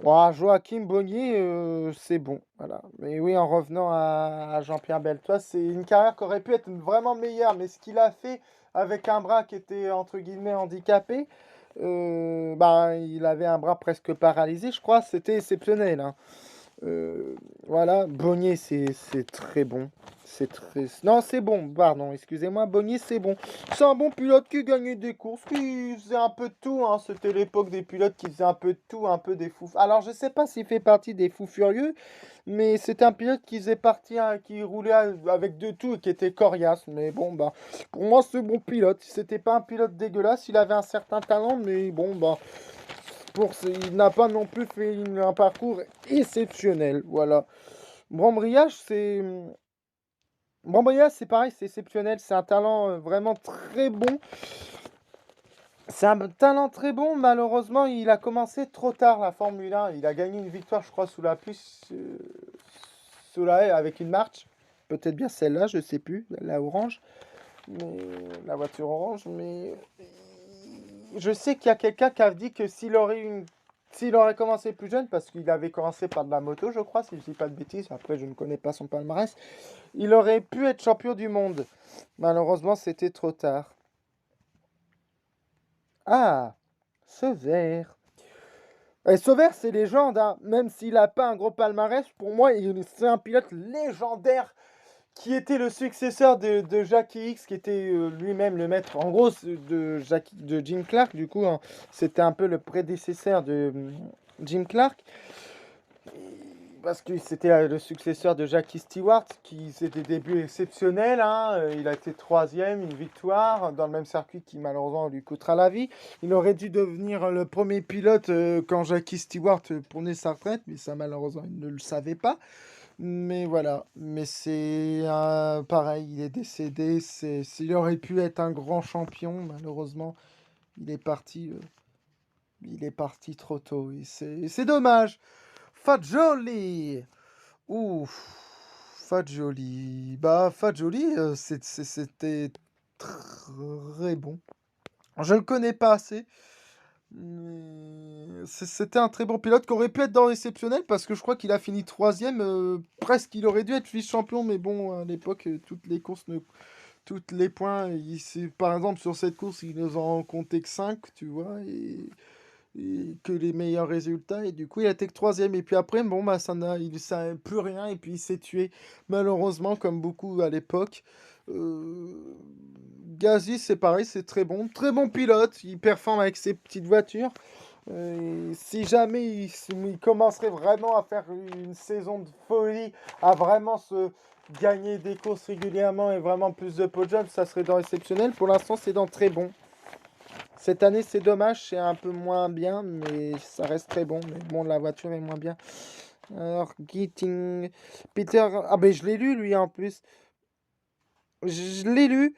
Ouah, Joachim Bonnier, c'est bon, voilà. Mais oui, en revenant à Jean-Pierre Beltoise, c'est une carrière qui aurait pu être vraiment meilleure, mais ce qu'il a fait avec un bras qui était entre guillemets handicapé, bah, il avait un bras presque paralysé, je crois, c'était exceptionnel, hein. Voilà, Bonnier, c'est très bon. C'est très... Non, c'est bon, pardon, excusez-moi, Bonnier, c'est bon. C'est un bon pilote qui gagnait des courses, qui faisait un peu de tout, hein. C'était l'époque des pilotes qui faisaient un peu de tout, un peu des fous. Alors, je sais pas s'il fait partie des fous furieux, mais c'était un pilote qui faisait partie, hein, qui roulait avec de tout et qui était coriace. Mais bon, bah, pour moi, c'est un bon pilote. C'était pas un pilote dégueulasse, il avait un certain talent, mais bon, bah, il n'a pas non plus fait un parcours exceptionnel. Voilà. Brombriage, c'est. Brombriage, c'est pareil, c'est exceptionnel. C'est un talent vraiment très bon. C'est un talent très bon. Malheureusement, il a commencé trop tard la Formule 1. Il a gagné une victoire, je crois, sous la pluie, sous la haie, avec une marche. Peut-être bien celle-là, je sais plus, la orange. Mais la voiture orange. Mais je sais qu'il y a quelqu'un qui a dit que s'il aurait commencé plus jeune, parce qu'il avait commencé par de la moto, je crois, si je dis pas de bêtises, après je ne connais pas son palmarès, il aurait pu être champion du monde. Malheureusement, c'était trop tard. Ah, Sauver. Et Sauver, c'est légende, hein. Même s'il n'a pas un gros palmarès, pour moi, c'est un pilote légendaire qui était le successeur de Jackie X, qui était lui-même le maître, en gros, de Jim Clark, du coup, hein. C'était un peu le prédécesseur de Jim Clark, parce que c'était le successeur de Jackie Stewart, qui c'était des débuts exceptionnels, hein. Il a été troisième, une victoire, dans le même circuit qui malheureusement lui coûtera la vie. Il aurait dû devenir le premier pilote quand Jackie Stewart prenait sa retraite, mais ça malheureusement il ne le savait pas. Mais voilà, mais c'est pareil, il est décédé. S'il aurait pu être un grand champion, malheureusement, il est parti, euh, il est parti trop tôt. Et c'est dommage. Fagioli, ouf, Fagioli. Bah, Fagioli, c'était très bon. Je le connais pas assez. C'était un très bon pilote qui aurait pu être dans l'exceptionnel parce que je crois qu'il a fini troisième. Presque, il aurait dû être vice-champion, mais bon, à l'époque, toutes les courses, toutes les points, par exemple, sur cette course, il nous en comptait que 5, tu vois, et que les meilleurs résultats. Et du coup, il a été que troisième. Et puis après, bon, bah, il savait plus rien et puis il s'est tué, malheureusement, comme beaucoup à l'époque. Euh, Gasly, c'est pareil, c'est très bon pilote. Il performe avec ses petites voitures. Si jamais il commencerait vraiment à faire une saison de folie, à vraiment se gagner des courses régulièrement et vraiment plus de podiums, ça serait dans exceptionnel. Pour l'instant, c'est dans très bon. Cette année, c'est dommage, c'est un peu moins bien, mais ça reste très bon. Mais bon, la voiture est moins bien. Alors, Geating, Peter, ah ben je l'ai lu lui en plus. Je l'ai lu.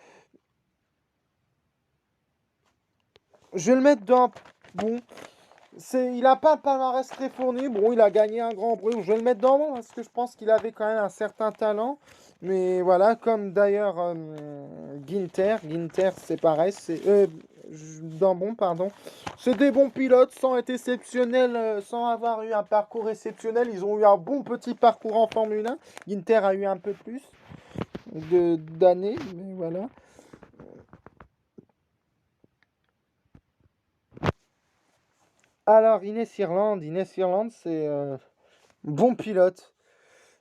Je vais le mettre dans. Bon, il a pas un palmarès très fourni. Bon, il a gagné un grand prix. Je vais le mettre dans bon parce que je pense qu'il avait quand même un certain talent. Mais voilà, comme d'ailleurs Ginter. Ginter, c'est pareil. Dans bon, pardon. C'est des bons pilotes sans être exceptionnels, sans avoir eu un parcours exceptionnel. Ils ont eu un bon petit parcours en Formule 1. Ginter a eu un peu plus d'années, mais voilà. Alors, Inès Irland, c'est bon pilote.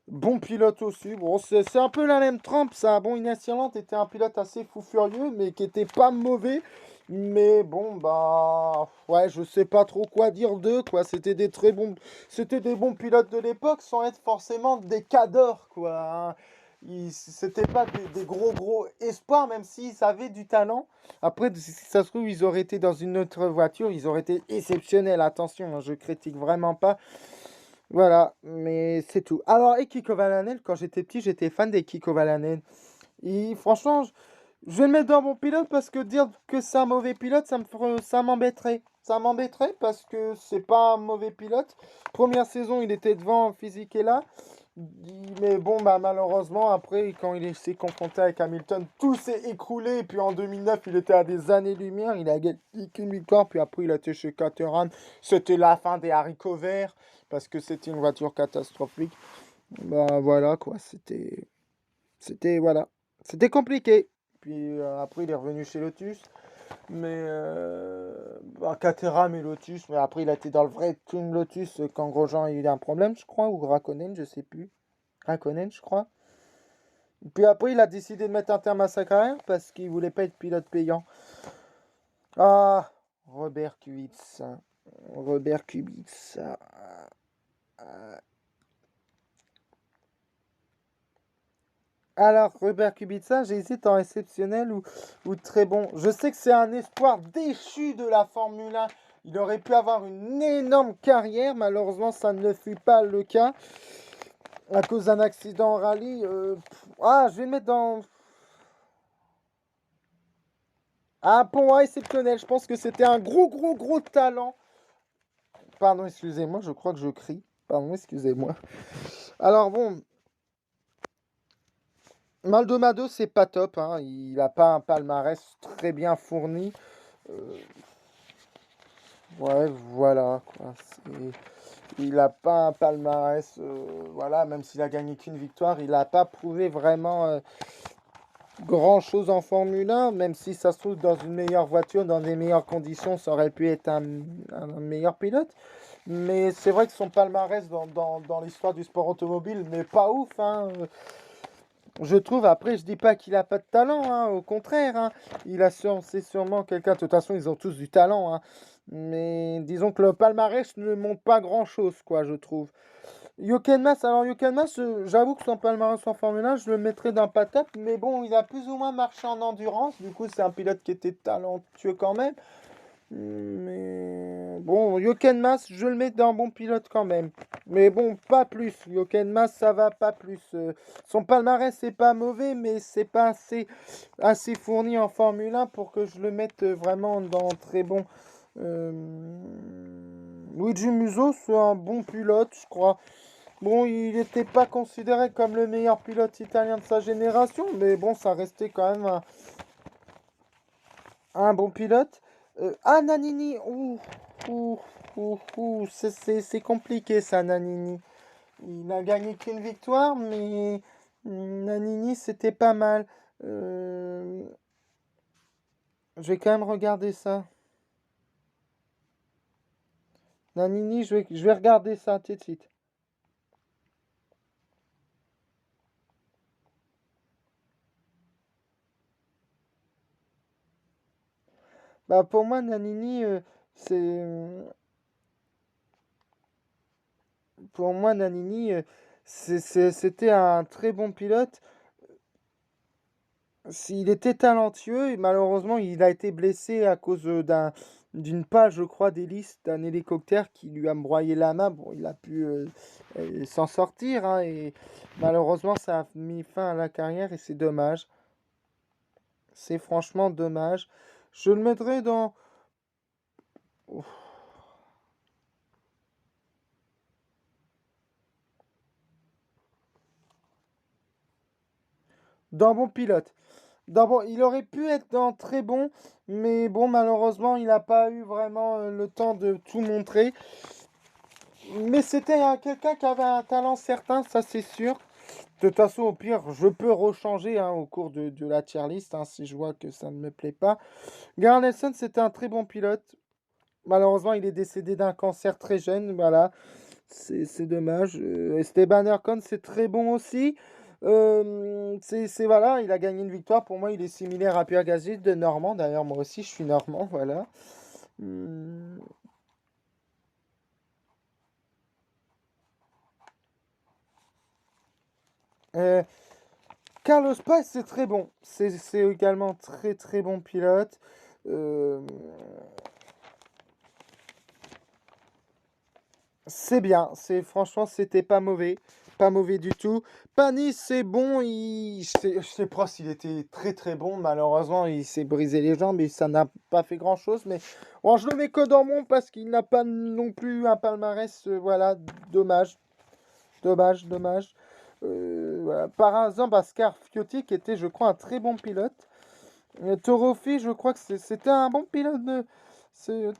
Bon pilote aussi. Bon, c'est un peu la même trempe, ça. Bon, Inès Irland était un pilote assez fou furieux, mais qui était pas mauvais. Mais bon, bah, ouais, je sais pas trop quoi dire d'eux, quoi. C'était des bons pilotes de l'époque, sans être forcément des cadors, quoi, hein. C'était pas des gros espoirs, même s'ils avaient du talent. Après, si ça se trouve, ils auraient été dans une autre voiture, ils auraient été exceptionnels. Attention, hein, je critique vraiment pas. Voilà, mais c'est tout. Alors, et Kiko Kovalainen, quand j'étais petit, j'étais fan des Kiko Kovalainen. Et franchement, je vais le mettre dans mon pilote parce que dire que c'est un mauvais pilote, ça m'embêterait. Ça m'embêterait parce que c'est pas un mauvais pilote. Première saison, il était devant, physique et là. Mais bon, bah, malheureusement, après, quand s'est confronté avec Hamilton, tout s'est écroulé. Et puis en 2009, il était à des années-lumière. Il a gagné qu'une victoire. Puis après, il a été chez Caterham. C'était la fin des haricots verts parce que c'était une voiture catastrophique. Bah voilà, quoi. Voilà. C'était compliqué. Puis après, il est revenu chez Lotus. Caterham et Lotus, mais après il a été dans le vrai Team Lotus quand Grosjean a eu un problème, je crois, ou Raikkonen, je sais plus. Raikkonen, je crois. Puis après, il a décidé de mettre un terme à sa carrière parce qu'il voulait pas être pilote payant. Ah, Robert Kubica. Robert Kubica. Alors, Robert Kubica, j'hésite en exceptionnel ou très bon. Je sais que c'est un espoir déchu de la Formule 1. Il aurait pu avoir une énorme carrière. Malheureusement, ça ne fut pas le cas. À cause d'un accident en rallye. Je vais le mettre dans... Un point exceptionnel. Je pense que c'était un gros talent. Pardon, excusez-moi, je crois que je crie. Pardon, excusez-moi. Alors bon, Maldonado, c'est pas top, hein. Il n'a pas un palmarès très bien fourni. Ouais, voilà, quoi. Il n'a pas un palmarès, voilà, même s'il a gagné qu'une victoire, il n'a pas prouvé vraiment grand-chose en Formule 1, même si ça se trouve dans une meilleure voiture, dans des meilleures conditions, ça aurait pu être un meilleur pilote. Mais c'est vrai que son palmarès dans l'histoire du sport automobile n'est pas ouf, hein. Je trouve, après, je dis pas qu'il a pas de talent, hein, au contraire, hein. C'est sûrement quelqu'un, de toute façon, ils ont tous du talent, hein. Mais disons que le palmarès ne montre pas grand-chose, quoi, je trouve. Jochen Mass, alors Jochen Mass, j'avoue que son palmarès en Formule 1, je le mettrais dans pas top, mais bon, il a plus ou moins marché en endurance, du coup, c'est un pilote qui était talentueux quand même. Mais bon, Jochen Mass, je le mets dans bon pilote quand même. Mais bon, pas plus. Jochen Mass, ça va pas plus. Son palmarès, c'est pas mauvais, mais c'est pas assez fourni en Formule 1 pour que je le mette vraiment dans très bon. Euh, Luigi Musso, c'est un bon pilote, je crois. Bon, il n'était pas considéré comme le meilleur pilote italien de sa génération, mais bon, ça restait quand même un bon pilote. Nannini, c'est compliqué ça, Nannini. Il n'a gagné qu'une victoire, mais Nannini, c'était pas mal. Je vais quand même regarder ça. Nannini, je vais regarder ça tout de suite. Bah, pour moi, Nannini, c'est. Pour moi, Nannini, c'était un très bon pilote. S'il était talentueux, et malheureusement, il a été blessé à cause d'une page, je crois, d'hélice d'un hélicoptère qui lui a broyé la main. Bon, il a pu s'en sortir, hein, et malheureusement, ça a mis fin à la carrière et c'est dommage. C'est franchement dommage. Je le mettrai dans... Ouf. Dans bon pilote. Il aurait pu être dans très bon, mais bon, malheureusement, il n'a pas eu vraiment le temps de tout montrer. Mais c'était quelqu'un qui avait un talent certain, ça c'est sûr. De toute façon, au pire, je peux rechanger, hein, au cours de la tier list, hein, si je vois que ça ne me plaît pas. Gary Nelson, c'était un très bon pilote. Malheureusement, il est décédé d'un cancer très jeune. Voilà, c'est dommage. Esteban Ocon, c'est très bon aussi. Voilà, il a gagné une victoire. Pour moi, il est similaire à Pierre Gasly de Normand. D'ailleurs, moi aussi, je suis Normand. Voilà. Hum, euh, Carlos Paes, c'est très bon. C'est également très bon pilote. Euh, c'est bien. Franchement, c'était pas mauvais. Pas mauvais du tout. Panis, c'est bon. Je sais pas s'il était très bon. Malheureusement, il s'est brisé les jambes et ça n'a pas fait grand-chose. Mais bon, je le mets que dans mon parce qu'il n'a pas non plus un palmarès. Voilà, dommage. Dommage. Voilà. Par exemple, Ascar Fiotti, qui était, je crois, un très bon pilote. Torofi, je crois que c'était un bon pilote.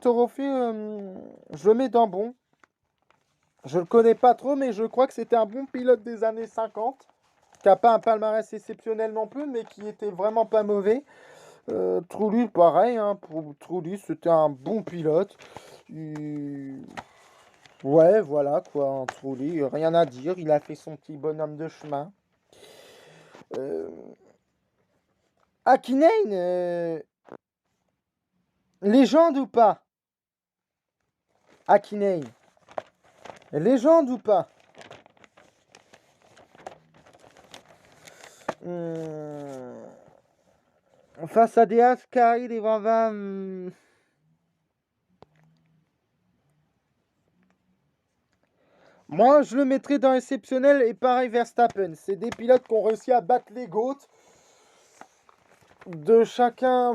Torofi, je le mets dans bon. Je le connais pas trop, mais je crois que c'était un bon pilote des années 50, qui n'a pas un palmarès exceptionnel non plus, mais qui était vraiment pas mauvais. Trulli, pareil, hein, pour Trulli, c'était un bon pilote. Il- Ouais, voilà quoi, un Trulli, rien à dire, il a fait son petit bonhomme de chemin. Euh, Hakkinen, légende ou pas? Hakkinen, légende ou pas? Hmm, Face à des Ascari, des Van Van, moi je le mettrais dans exceptionnel et pareil Verstappen. C'est des pilotes qui ont réussi à battre les GOAT de chacun.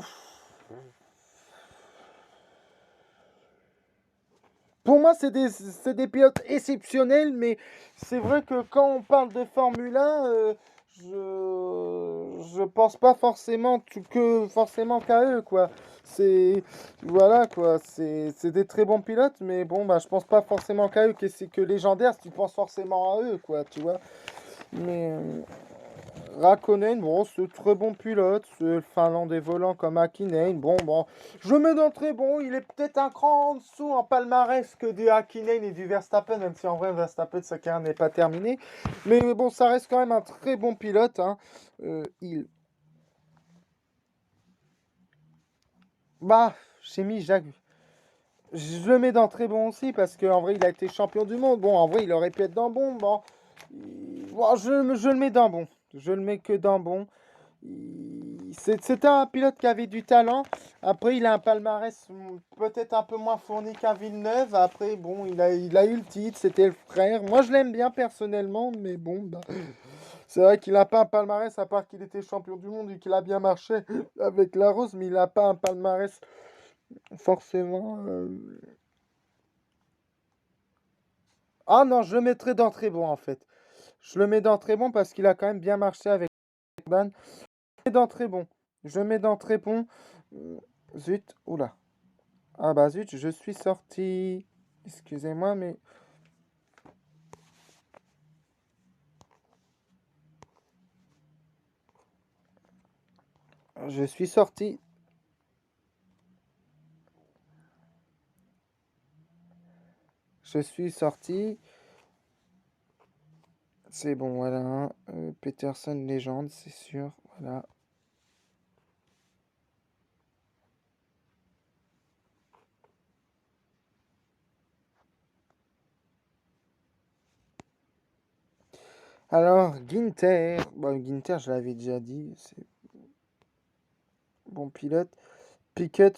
Pour moi, c'est des pilotes exceptionnels, mais c'est vrai que quand on parle de Formule 1, je pense pas forcément qu'à eux, quoi. C'est, voilà, quoi. C'est des très bons pilotes, mais bon, bah, je pense pas forcément qu'à eux, que c'est que légendaire, si tu penses forcément à eux, quoi, tu vois. Mais, Raikkonen, bon, c'est très bon pilote. C'est le Finlandais volant comme Hakkinen. Bon, je mets dans très bon. Il est peut-être un cran en dessous en palmarès que du Hakkinen et du Verstappen, même si en vrai, Verstappen, sa carrière n'est pas terminée. Mais bon, ça reste quand même un très bon pilote, hein. Il. Bah, j'ai mis Jacques. Je le mets dans très bon aussi parce qu'en vrai, il a été champion du monde. Bon, en vrai, il aurait pu être dans bon. Bon, bon, je le mets dans bon. Je le mets que dans bon. C'était un pilote qui avait du talent. Après, il a un palmarès peut-être un peu moins fourni qu'un Villeneuve. Après, bon, il a eu le titre, c'était le frère. Moi, je l'aime bien personnellement, mais bon, bah, c'est vrai qu'il n'a pas un palmarès, à part qu'il était champion du monde et qu'il a bien marché avec la Rose, mais il n'a pas un palmarès forcément. Ah non, je le mettrais dans très bon en fait. Je le mets dans très bon parce qu'il a quand même bien marché avec Ban. Je le mets dans très bon. Je le mets dans très bon. Zut, oula. Ah bah zut, je suis sorti. Excusez-moi, mais je suis sorti. Je suis sorti. C'est bon, voilà, hein. Peterson légende, c'est sûr. Voilà. Alors, Ginter. Bon, Ginter, je l'avais déjà dit. C'est bon pilote. Piquet.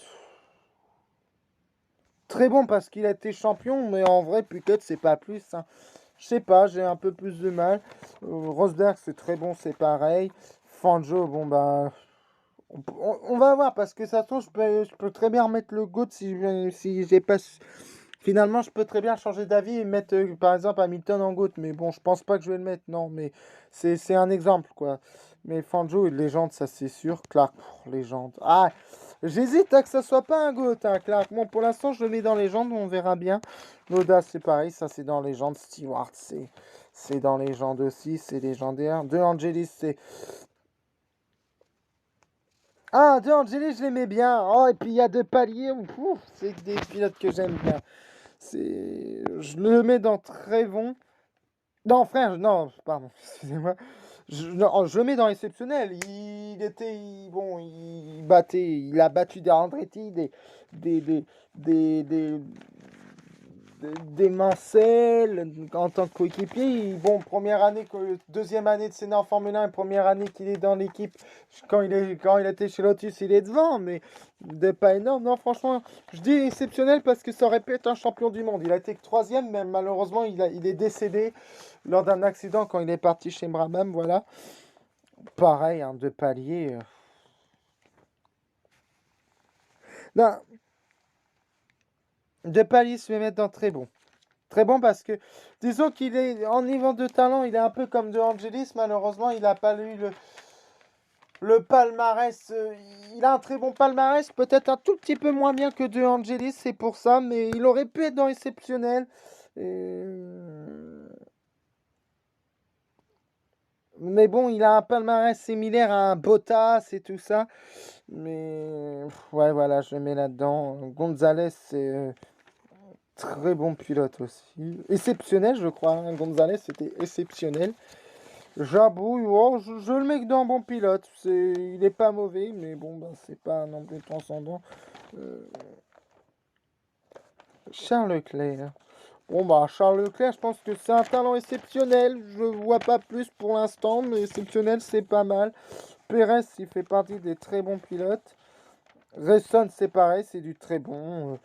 Très bon parce qu'il a été champion, mais en vrai, Piquet, c'est pas plus, hein. Je sais pas, j'ai un peu plus de mal. Rosberg, c'est très bon, c'est pareil. Fangio, bon bah. On va voir parce que ça se trouve, je peux très bien remettre le GOAT si j'ai pas. Finalement, je peux très bien changer d'avis et mettre par exemple Hamilton en GOAT. Mais bon, je pense pas que je vais le mettre, non. Mais c'est un exemple, quoi. Mais Fangio, une légende, ça c'est sûr. Clark, légende. Ah, j'hésite à que ça soit pas un GOAT, hein, Clark. Bon, pour l'instant, je le mets dans légende, on verra bien. Noda, c'est pareil, ça c'est dans légende. Stewart, c'est dans légende aussi, c'est légendaire. De Angelis, c'est. Ah, De Angelis, je l'aimais bien. Oh, et puis il y a deux paliers. Ouf, c'est des pilotes que j'aime bien. Je le mets dans très bon. Non, frère, non, pardon, excusez-moi. Non, je le mets dans exceptionnel. Bon, il a battu des Andretti, des, des, des, des Mansell en tant que coéquipier. Bon, deuxième année de Senna en Formule 1, première année qu'il est dans l'équipe. Quand il était chez Lotus, il est devant, mais pas énorme. Non, franchement, je dis exceptionnel parce que ça aurait pu être un champion du monde. Il a été que troisième, mais malheureusement, il est décédé lors d'un accident quand il est parti chez Brabham. Voilà. Pareil, hein, de palier. Non, de palier, je vais mettre dans très bon. Très bon parce que, disons qu'il est en niveau de talent, il est un peu comme De Angelis. Malheureusement, il n'a pas eu le palmarès. Il a un très bon palmarès, peut-être un tout petit peu moins bien que De Angelis, c'est pour ça, mais il aurait pu être dans exceptionnel. Mais bon, il a un palmarès similaire à un Bottas et tout ça. Mais ouais, voilà, je le mets là-dedans. Gonzalez, c'est très bon pilote aussi. Exceptionnel, je crois, hein. Gonzalez, c'était exceptionnel. Jabouille, oh, je le mets dans bon pilote. Il est pas mauvais, mais bon, ben, c'est pas non plus transcendant. Euh, Charles Leclerc. Bon, bah, Charles Leclerc, je pense que c'est un talent exceptionnel. Je vois pas plus pour l'instant, mais exceptionnel, c'est pas mal. Perez, il fait partie des très bons pilotes. Racing, c'est pareil, c'est du très bon.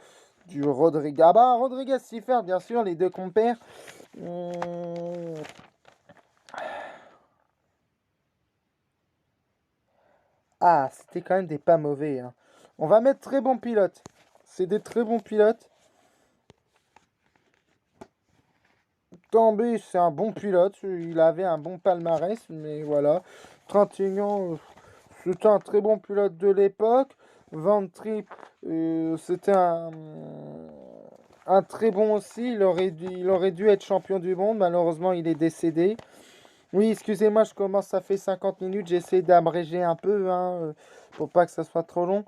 Du Rodriguez. Ah bah, Rodriguez, Siffer, bien sûr, les deux compères. Hum, Ah, c'était quand même des pas mauvais, hein. On va mettre très bons pilotes. C'est des très bons pilotes. Tambay, c'est un bon pilote. Il avait un bon palmarès, mais voilà. Trintignant, c'était un très bon pilote de l'époque. Ventry, c'était un très bon aussi. Il aurait dû être champion du monde. Malheureusement, il est décédé. Oui, excusez-moi, je commence, ça fait 50 minutes. J'essaie d'abréger un peu, hein, pour pas que ça soit trop long.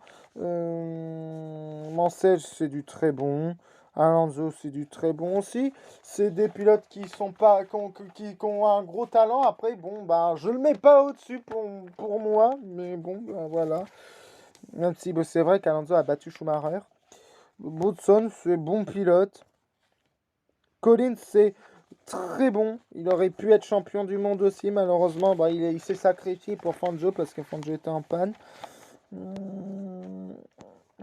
Mansell, c'est du très bon. Alonso, c'est du très bon aussi. C'est des pilotes qui sont pas, qui ont un gros talent. Après, bon, bah, je le mets pas au-dessus pour moi, mais bon, bah, voilà. Même si bah, c'est vrai qu'Alonso a battu Schumacher. Boutson, c'est bon pilote. Collins, c'est très bon. Il aurait pu être champion du monde aussi. Malheureusement, bah, il s'est sacrifié pour Fangio parce que Fangio était en panne. Hum,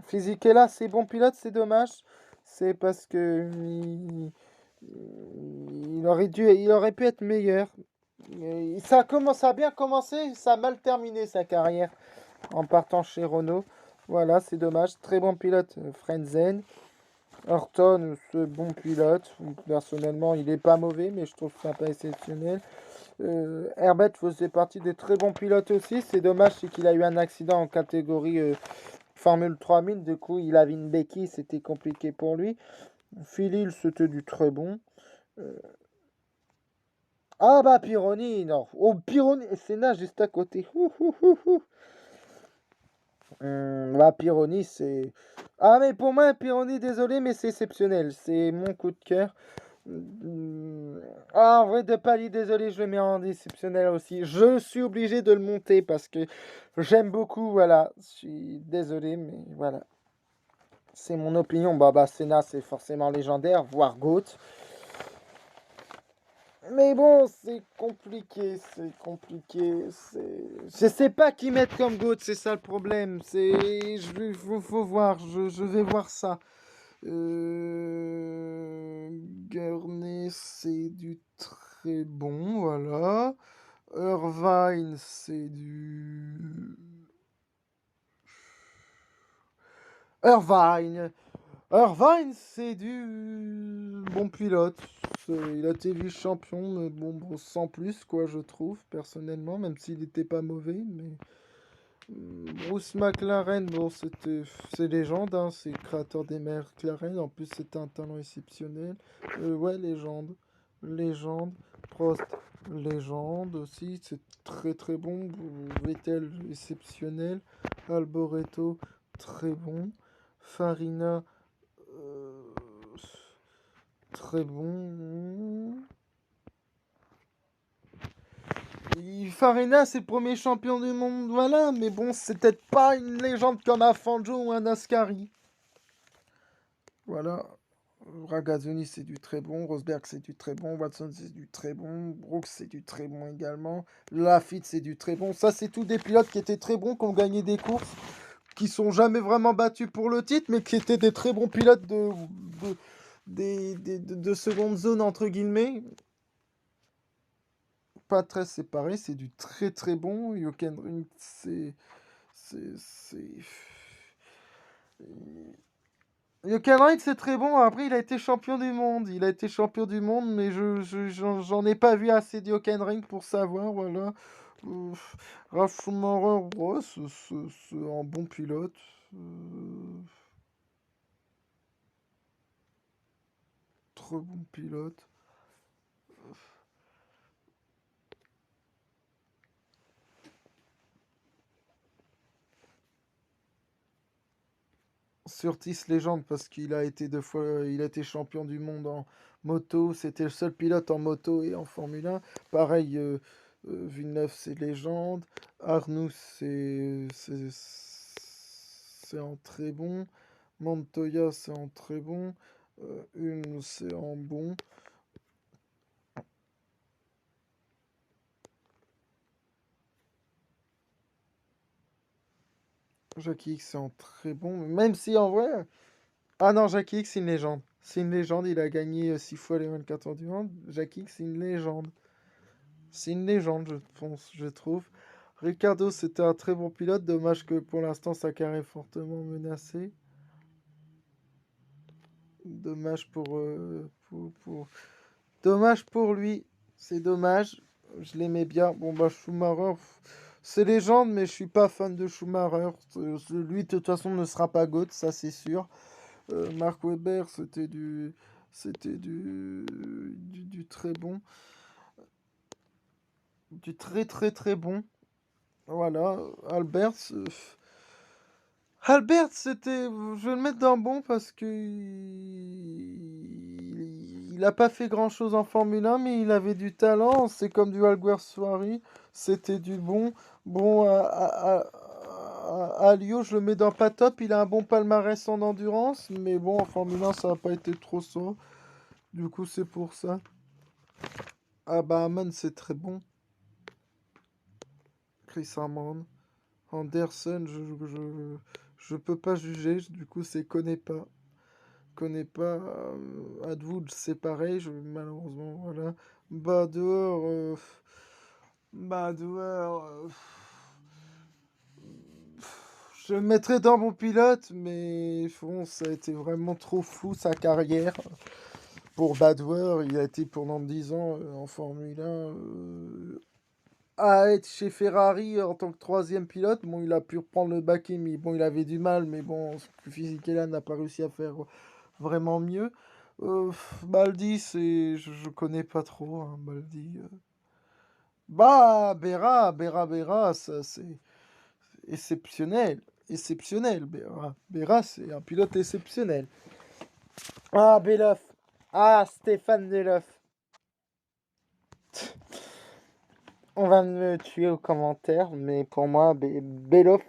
Fisichella, c'est bon pilote, c'est dommage. C'est parce que il aurait pu être meilleur. Ça a bien commencé, ça a mal terminé sa carrière en partant chez Renault. Voilà, c'est dommage. Très bon pilote, Frenzen. Horton, ce bon pilote. Personnellement, il n'est pas mauvais, mais je trouve ça pas exceptionnel. Herbert faisait partie des très bons pilotes aussi. C'est dommage, c'est qu'il a eu un accident en catégorie Formule 3000. Du coup, il avait une béquille, c'était compliqué pour lui. Philil, c'était du très bon. Euh, Ah bah Pironi, non. Oh, Pironi, Senna juste à côté. Ouh, ouh, ouh, ouh. Bah, Pironi, c'est... Ah, mais pour moi, Pironi, désolé, mais c'est exceptionnel. C'est mon coup de cœur. Ah, en vrai, De Pali, désolé, je le mets en exceptionnel aussi. Je suis obligé de le monter parce que j'aime beaucoup, voilà. Je suis désolé, mais voilà. C'est mon opinion. Bah, Senna, c'est forcément légendaire, voire GOAT. Mais bon, c'est compliqué, c'est compliqué. Je sais pas qui mettre comme GOAT, c'est ça le problème. Faut voir, je vais voir ça. Gurney, c'est du très bon, voilà. Irvine, c'est du... Irvine! Irvine, c'est du bon pilote. Il a été vice-champion, mais bon, sans plus, quoi, je trouve, personnellement, même s'il n'était pas mauvais. Mais Bruce McLaren, bon, c'est légende, hein, c'est le créateur des McLaren. En plus, c'était un talent exceptionnel. Ouais, légende. Légende. Prost, légende aussi. C'est très très bon. Vettel, exceptionnel. Alboreto, très bon. Farina, euh, très bon. Farina, c'est le premier champion du monde, voilà, mais bon, c'est peut-être pas une légende comme un Fangio ou un Ascari. Voilà. Ragazzoni, c'est du très bon. Rosberg, c'est du très bon. Watson, c'est du très bon. Brooks, c'est du très bon également. Lafitte, c'est du très bon. Ça, c'est tous des pilotes qui étaient très bons, qui ont gagné des courses, qui sont jamais vraiment battus pour le titre, mais qui étaient des très bons pilotes de seconde zone, entre guillemets. Pas très séparé, c'est du très très bon. Jochen c'est... Jochen c'est très bon. Après, il a été champion du monde. Il a été champion du monde, mais j'en ai pas vu assez de Jochen pour savoir, voilà. Euh, Ralf Schumacher, ouais, c'est un bon pilote. Euh, Très bon pilote. Surtis légende parce qu'il a été 2 fois, il a été champion du monde en moto. C'était le seul pilote en moto et en Formule 1. Pareil, Villeneuve, c'est légende. Arnoux, c'est en très bon. Montoya, c'est en très bon. Hulme, c'est en bon. Jackie X, c'est en très bon. Même si en vrai. Ah non, Jackie X, c'est une légende. C'est une légende. Il a gagné 6 fois les 24 heures du monde. Jackie X, c'est une légende. C'est une légende, je pense, je trouve. Ricardo, c'était un très bon pilote. Dommage que pour l'instant, sa carrière est fortement menacée. Dommage Dommage pour lui. C'est dommage. Je l'aimais bien. Bon, bah, Schumacher, c'est légende, mais je suis pas fan de Schumacher. Lui, de toute façon, ne sera pas GOAT, ça, c'est sûr. Mark Webber, c'était du très bon. Du très, très, très bon. Voilà. Albert, Albert, c'était. Je vais le mettre dans bon parce que. Il a pas fait grand-chose en Formule 1, mais il avait du talent. C'est comme du Alguersuari. C'était du bon. Bon, à Lyon, je le mets dans pas top. Il a un bon palmarès en endurance. Mais bon, en Formule 1, ça n'a pas été trop ça. Du coup, c'est pour ça. Ah bah, Amon, c'est très bon. Chris Amon. Anderson, je peux pas juger. Du coup, c'est connaît pas. Connais pas. Atwood, c'est pareil, malheureusement, voilà. Badoer, Badoer, je le mettrais dans mon pilote, mais bon, ça a été vraiment trop fou sa carrière. Pour Badoer, il a été pendant 10 ans en Formule 1. À être chez Ferrari en tant que troisième pilote, bon, il a pu reprendre le baquet, mais bon, il avait du mal, mais bon, Fisichella n'a pas réussi à faire vraiment mieux. Baldi, je connais pas trop, hein, Baldi. Bah, Bera, ça c'est exceptionnel. Exceptionnel, Bera. Bera, c'est un pilote exceptionnel. Ah, Beloff. Ah, Stéphane Beloff. On va me tuer aux commentaires, mais pour moi, Beloff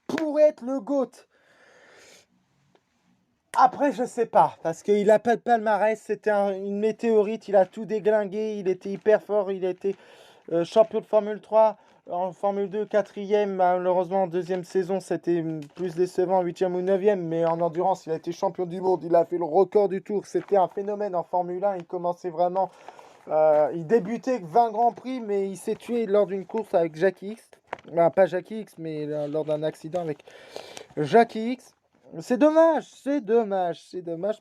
pourrait être le GOAT. Après, je sais pas, parce qu'il a pas de palmarès, c'était une météorite, il a tout déglingué, il était hyper fort, il était champion de Formule 3, en Formule 2, quatrième, malheureusement en deuxième saison, c'était plus décevant, huitième ou neuvième, mais en endurance, il a été champion du monde, il a fait le record du tour, c'était un phénomène en Formule 1, il commençait vraiment, il débutait avec 20 Grands Prix, mais il s'est tué lors d'une course avec Jackie X, enfin, pas Jackie X, mais lors d'un accident avec Jackie X. C'est dommage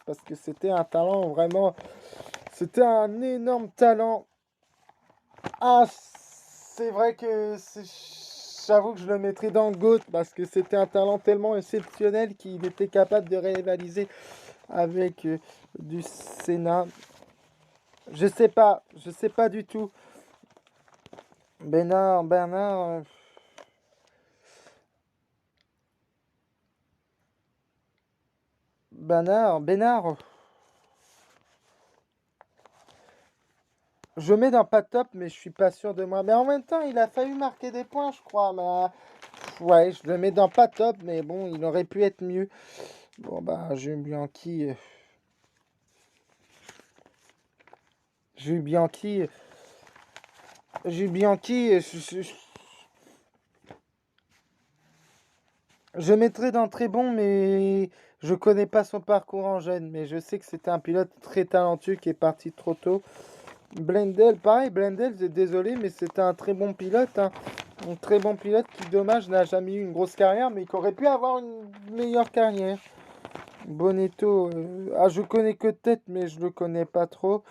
parce que c'était un talent vraiment, c'était un énorme talent. Ah, c'est vrai que j'avoue que je le mettrais dans le GOAT parce que c'était un talent tellement exceptionnel qu'il était capable de rivaliser avec du Senna. Je sais pas du tout. Bernard, Bernard. Je mets dans pas top, mais je suis pas sûr de moi. Mais en même temps, il a failli marquer des points, je crois. Mais ouais, je le mets dans pas top, mais bon, il aurait pu être mieux. Bon, bah, Jules Bianchi. Jules Bianchi. Jules Bianchi. Je mettrais dans très bon, mais je connais pas son parcours en jeune. Mais je sais que c'était un pilote très talentueux qui est parti trop tôt. Blendel, pareil, Blendel, désolé, mais c'était un très bon pilote, hein. Un très bon pilote qui, dommage, n'a jamais eu une grosse carrière, mais qui aurait pu avoir une meilleure carrière. Bonetto, ah, je connais que de tête, mais je le connais pas trop.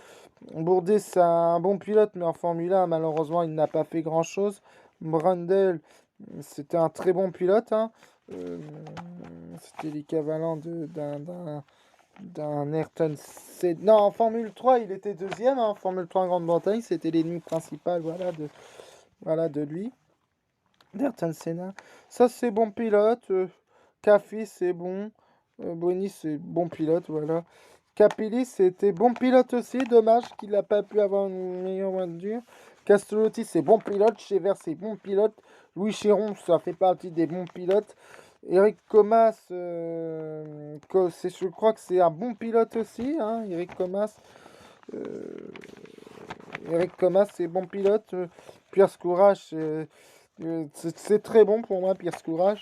Bourdet, c'est un bon pilote, mais en Formule 1, malheureusement, il n'a pas fait grand-chose. Brundle, c'était un très bon pilote, hein. Euh, C'était l'équivalent d'un Ayrton Senna. Non, en Formule 3, il était deuxième, hein. En Formule 3 en Grande-Bretagne, c'était l'ennemi principal, voilà, de lui. D'Ayrton Senna. Ça, c'est bon pilote. Café, c'est bon. Boni, c'est bon pilote, voilà. Capelli, c'était bon pilote aussi. Dommage qu'il n'a pas pu avoir une meilleure voiture. Castellotti, c'est bon pilote. Chever, c'est bon pilote. Louis Chiron, ça fait partie des bons pilotes. Eric Comas, je crois que c'est un bon pilote aussi. Hein, Eric Comas. Euh, Eric Comas, c'est bon pilote. Pierre Scourage, c'est très bon pour moi, Pierre Scourage.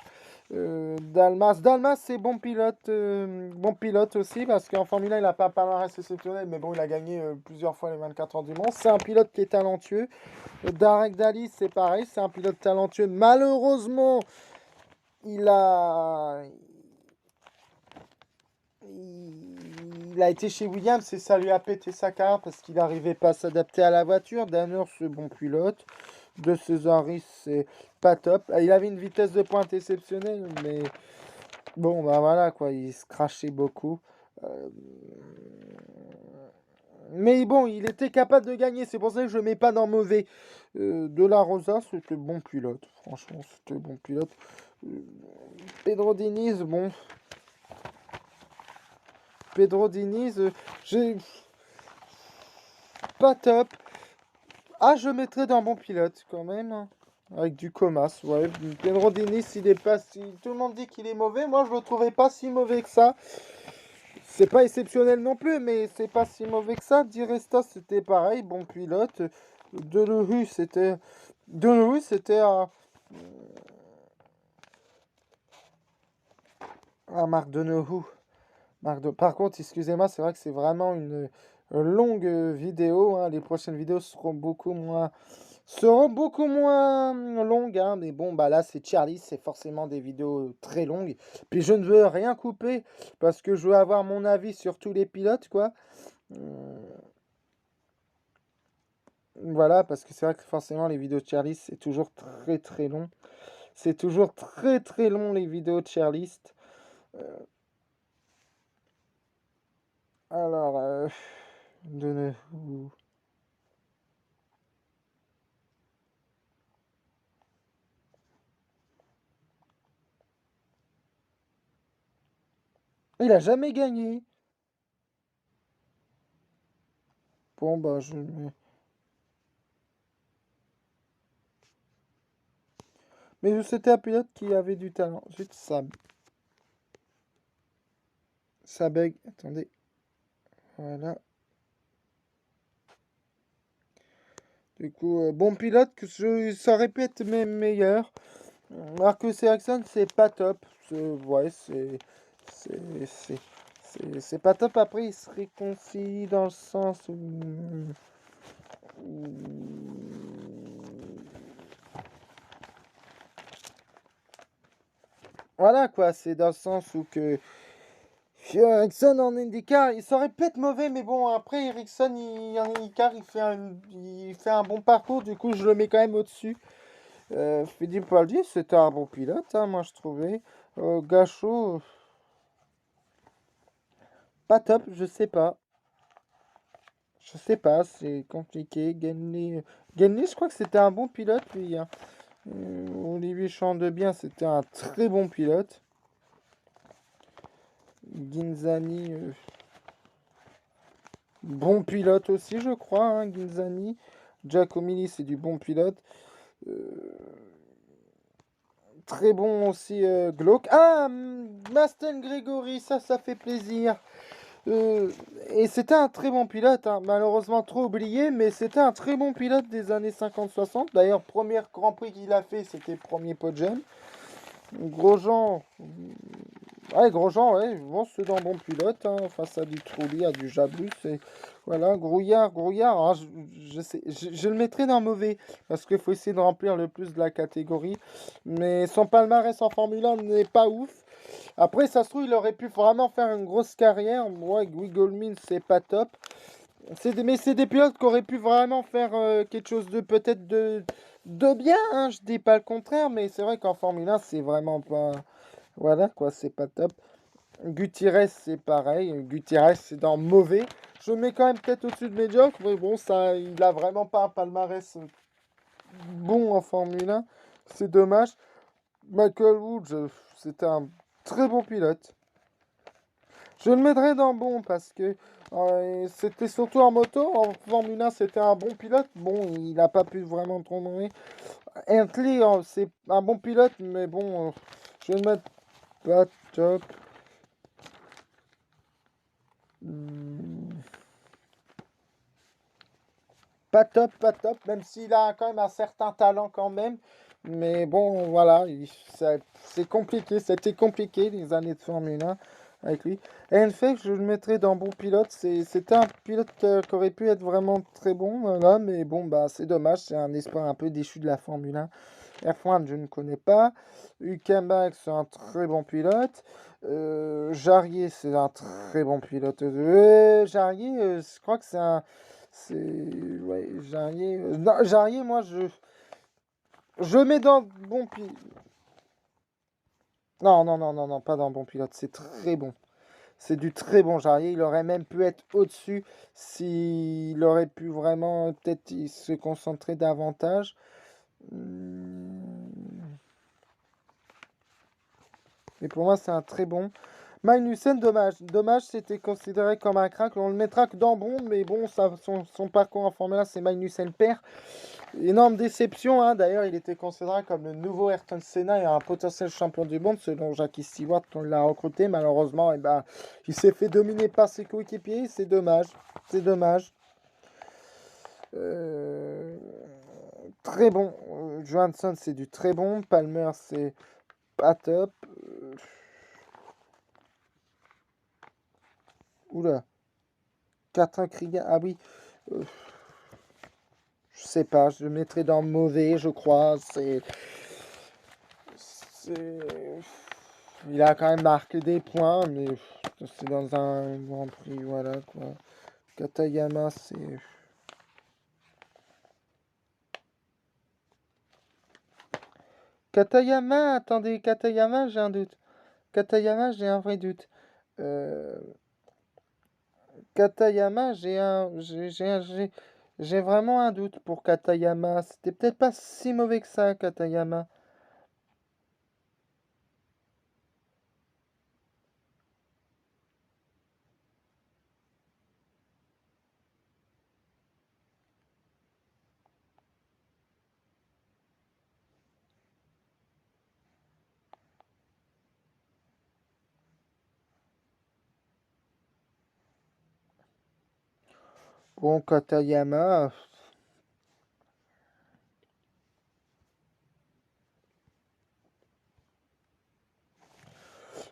Dalmas, c'est bon pilote aussi, parce qu'en Formule 1, il n'a pas un palmarès exceptionnel, mais bon, il a gagné plusieurs fois les 24 heures du Mans. C'est un pilote qui est talentueux. Darek Daly, c'est pareil, c'est un pilote talentueux. Malheureusement, il a, il a été chez Williams et ça lui a pété sa carrière parce qu'il n'arrivait pas à s'adapter à la voiture. Danner, c'est bon pilote. De Cesaris, c'est pas top. Il avait une vitesse de pointe exceptionnelle, mais bon, bah voilà quoi, il se crachait beaucoup. Euh, Mais bon, il était capable de gagner, c'est pour ça que je ne mets pas dans mauvais. De la Rosa, c'était bon pilote, franchement, c'était bon pilote. Euh, Pedro Diniz, bon, Pedro Diniz, j'ai pas top. Ah, je mettrais dans bon pilote quand même, hein. Avec du Comas, ouais. Pedro Diniz, il est pas si. Tout le monde dit qu'il est mauvais. Moi, je le trouvais pas si mauvais que ça. C'est pas exceptionnel non plus, mais c'est pas si mauvais que ça. Di Resta, c'était pareil, bon pilote. Delerue, c'était. Delerue, c'était à Marc Delerue. Par contre, excusez-moi, c'est vrai que c'est vraiment une longue vidéo, hein. Les prochaines vidéos seront beaucoup moins longues, hein. Mais bon, bah là, c'est Charlie, c'est forcément des vidéos très longues. Puis je ne veux rien couper parce que je veux avoir mon avis sur tous les pilotes, quoi. Voilà, parce que c'est vrai que forcément, les vidéos de Charlie, c'est toujours très très long. C'est toujours très très long, les vidéos de Charliste. Alors, de... Il a jamais gagné. Bon, bah, mais c'était un pilote qui avait du talent. Juste ça. Ça bug. Attendez. Voilà. Du coup, bon pilote, ça aurait pu être même meilleur. Marcus Ericsson, c'est pas top. Ouais, c'est pas top. Après, il se réconcilie dans le sens voilà quoi, c'est dans le sens où que Ericsson en IndyCar, il saurait peut-être mauvais, mais bon, après Ericsson en IndyCar, il fait un bon parcours, du coup je le mets quand même au-dessus. Philippe Aldi, c'était un bon pilote, hein, moi je trouvais. Gachot, pas top, je sais pas. Je sais pas, c'est compliqué. Genly, je crois que c'était un bon pilote, lui, hein. Olivier Chandebien, c'était un très bon pilote. Ginzani, bon pilote aussi, je crois, hein, Ginzani. Giacomini, c'est du bon pilote. Euh, Très bon aussi, Glauque. Ah, Masten Grégory, ça fait plaisir. Euh, et c'était un très bon pilote, hein, malheureusement trop oublié, mais c'était un très bon pilote des années 50-60. D'ailleurs, premier Grand Prix qu'il a fait, c'était premier podium. Grosjean, ouais, Grosjean, ouais, bon, c'est un bon pilote, hein, face à du Trulli, à du Jabus, et voilà, Grouillard, hein, je le mettrai dans mauvais, parce qu'il faut essayer de remplir le plus de la catégorie, mais son palmarès en Formule 1 n'est pas ouf. Après, ça se trouve, il aurait pu vraiment faire une grosse carrière. Moi, Guigolmin, c'est pas top. Mais c'est des pilotes qui auraient pu vraiment faire quelque chose de peut-être de bien, hein, je dis pas le contraire, mais c'est vrai qu'en Formule 1, c'est vraiment pas. Voilà, quoi, c'est pas top. Gutiérrez, c'est pareil. Gutiérrez, c'est dans mauvais. Je le mets quand même peut-être au-dessus de médiocre, mais bon, ça, il a vraiment pas un palmarès bon en Formule 1. C'est dommage. Michael Woods, c'était un très bon pilote. Je le mettrais dans bon parce que c'était surtout en moto. En Formule 1, c'était un bon pilote. Bon, il n'a pas pu vraiment tourner. Hartley, c'est un bon pilote, mais bon, je vais le mettre pas top. Hmm, pas top, pas top, même s'il a quand même un certain talent quand même. Mais bon, voilà, c'est compliqué. C'était compliqué les années de Formule 1 avec lui. Et en fait, je le mettrais dans bon pilote. C'était un pilote qui aurait pu être vraiment très bon, voilà, mais bon, bah, c'est dommage. C'est un espoir un peu déchu de la Formule 1. F1, je ne connais pas. Hülkenberg, c'est un très bon pilote. Jarier, c'est un très bon pilote. Jarier, je crois que c'est un. C'est. Ouais, Jarier. Non, Jarier, moi, je mets dans bon pilote. Non, non, non, non, non, pas dans bon pilote. C'est très bon. C'est du très bon Jarier. Il aurait même pu être au-dessus s'il aurait pu vraiment peut-être se concentrer davantage. Hmm. Et pour moi, c'est un très bon. Magnussen, dommage. Dommage, c'était considéré comme un crack. On le mettra que dans bon, mais bon, son parcours en Formule 1, c'est Magnussen père. Énorme déception, hein. D'ailleurs, il était considéré comme le nouveau Ayrton Senna et un potentiel champion du monde, selon Jackie Stewart, qu'on l'a recruté. Malheureusement, eh ben, il s'est fait dominer par ses coéquipiers. C'est dommage. C'est dommage. Euh, Très bon. Johansson, c'est du très bon. Palmer, c'est pas top. Oula. Catherine Krieger, ah oui. Euh, je sais pas, je le mettrais dans mauvais, je crois. Il a quand même marqué des points, mais c'est dans un Grand Prix, voilà quoi. Katayama, c'est. Katayama, attendez, Katayama, j'ai un doute. Katayama, j'ai un vrai doute. Euh, Katayama, j'ai vraiment un doute pour Katayama. C'était peut-être pas si mauvais que ça, Katayama. Bon, Katayama.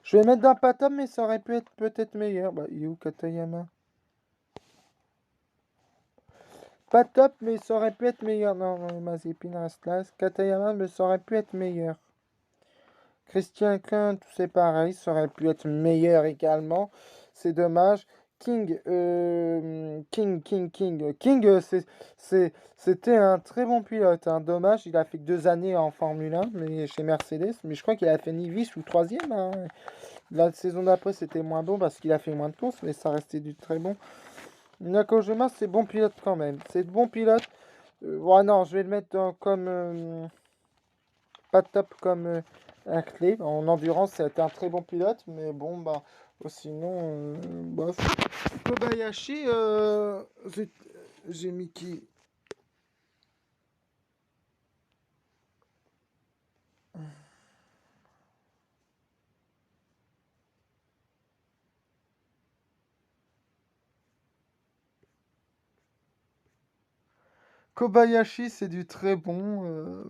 Je vais mettre dans pas top, mais ça aurait pu être peut-être meilleur. Bah, Yu Katayama. Pas top, mais ça aurait pu être meilleur. Non, non, Mazepin reste là. Katayama, mais ça aurait pu être meilleur. Christian Kunt, c'est pareil, ça aurait pu être meilleur également. C'est dommage. King, c'était un très bon pilote, hein. Dommage, il a fait que 2 années en Formule 1, mais chez Mercedes. Mais je crois qu'il a fini vice ou troisième, hein. La saison d'après, c'était moins bon parce qu'il a fait moins de courses, mais ça restait du très bon. Nakojima, c'est bon pilote quand même. C'est bon pilote. Ouais, non, je vais le mettre comme. Pas top comme un clé. En endurance, c'était un très bon pilote, mais bon, bah. Sinon, bof. Kobayashi, j'ai mis qui? Kobayashi, c'est du très bon.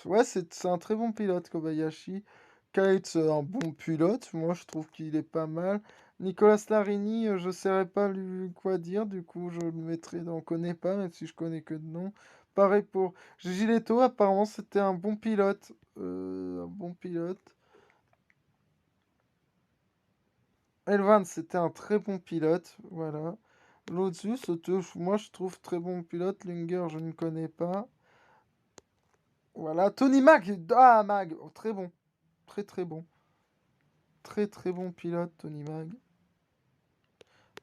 Ouais, c'est un très bon pilote, Kobayashi. Kate, c'est un bon pilote. Moi, je trouve qu'il est pas mal. Nicolas Larini, je ne saurais pas lui quoi dire. Du coup, je le mettrai dans connaît pas, même si je connais que de nom. Pareil pour Giletto, apparemment, c'était un bon pilote. Un bon pilote. Elvan, c'était un très bon pilote. Voilà. Lotus, moi, je trouve très bon pilote. Linger, je ne connais pas. Voilà, Tony Mag. Ah, Mag. Oh, très bon. Très très bon. Très très bon pilote, Tony Mag.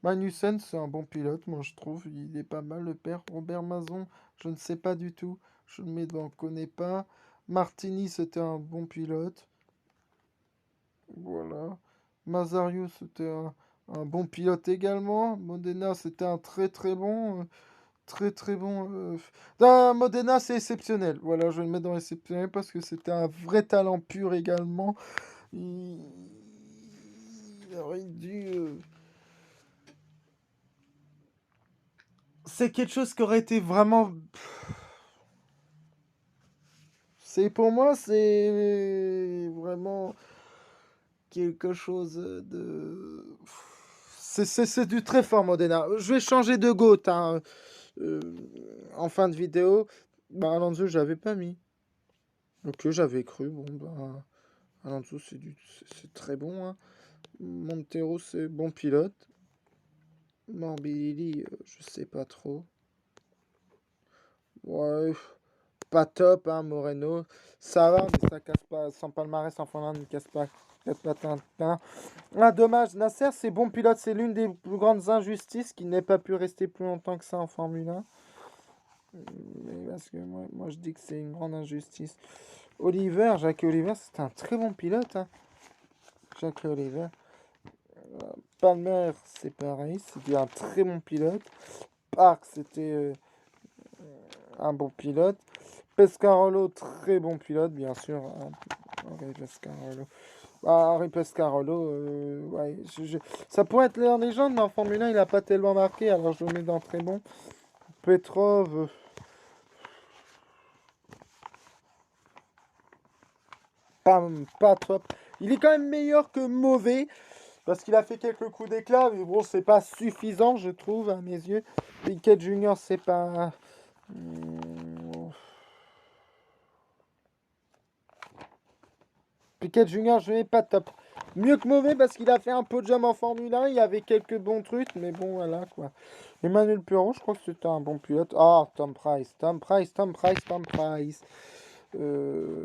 Magnussen, c'est un bon pilote, moi je trouve. Il est pas mal, le père. Robert Mazon, je ne sais pas du tout. Je ne m'en connais pas. Martini, c'était un bon pilote. Voilà. Masario, c'était un bon pilote également. Modena, c'était un très très bon. Très très bon. Non, Modena, c'est exceptionnel. Voilà, je vais le mettre dans exceptionnel parce que c'était un vrai talent pur également. Il, il aurait dû. C'est quelque chose qui aurait été vraiment. C'est pour moi, c'est vraiment quelque chose de. C'est du très fort, Modena. Je vais changer de GOAT hein, euh, en fin de vidéo. Bah, Alonso, j'avais pas mis. Ok, j'avais cru. Bon, bah. Alonso, c'est très bon. Hein. Montero, c'est bon pilote. Morbidelli, je sais pas trop. Ouais, pas top, hein, Moreno. Ça va, mais ça casse pas. Sans palmarès en Finlande, ne casse pas. Casse pas Tintin. Ah, dommage. Nasser, c'est bon pilote. C'est l'une des plus grandes injustices qui n'ait pas pu rester plus longtemps que ça en Formule 1. Mais parce que moi, je dis que c'est une grande injustice. Oliver, Jacques Oliver, c'est un très bon pilote. Hein. Jacques Oliver. Palmer, c'est pareil. C'était un très bon pilote. Park, c'était un bon pilote. Pescarolo, très bon pilote, bien sûr. Henri Pescarolo. Henri Pescarolo, ouais, ça pourrait être en légende, mais en Formule 1, il n'a pas tellement marqué, alors je le mets dans très bon. Petrov, pas top. Il est quand même meilleur que mauvais, parce qu'il a fait quelques coups d'éclat, mais bon, c'est pas suffisant, je trouve, à mes yeux. Piquet Junior, c'est pas. Piquet Junior, je n'ai pas top. Mieux que mauvais parce qu'il a fait un podium en Formule 1. Il y avait quelques bons trucs, mais bon, voilà quoi. Emmanuel Perron, je crois que c'était un bon pilote. Ah, Tom Price, Tom Price, Tom Price, Tom Price. Euh,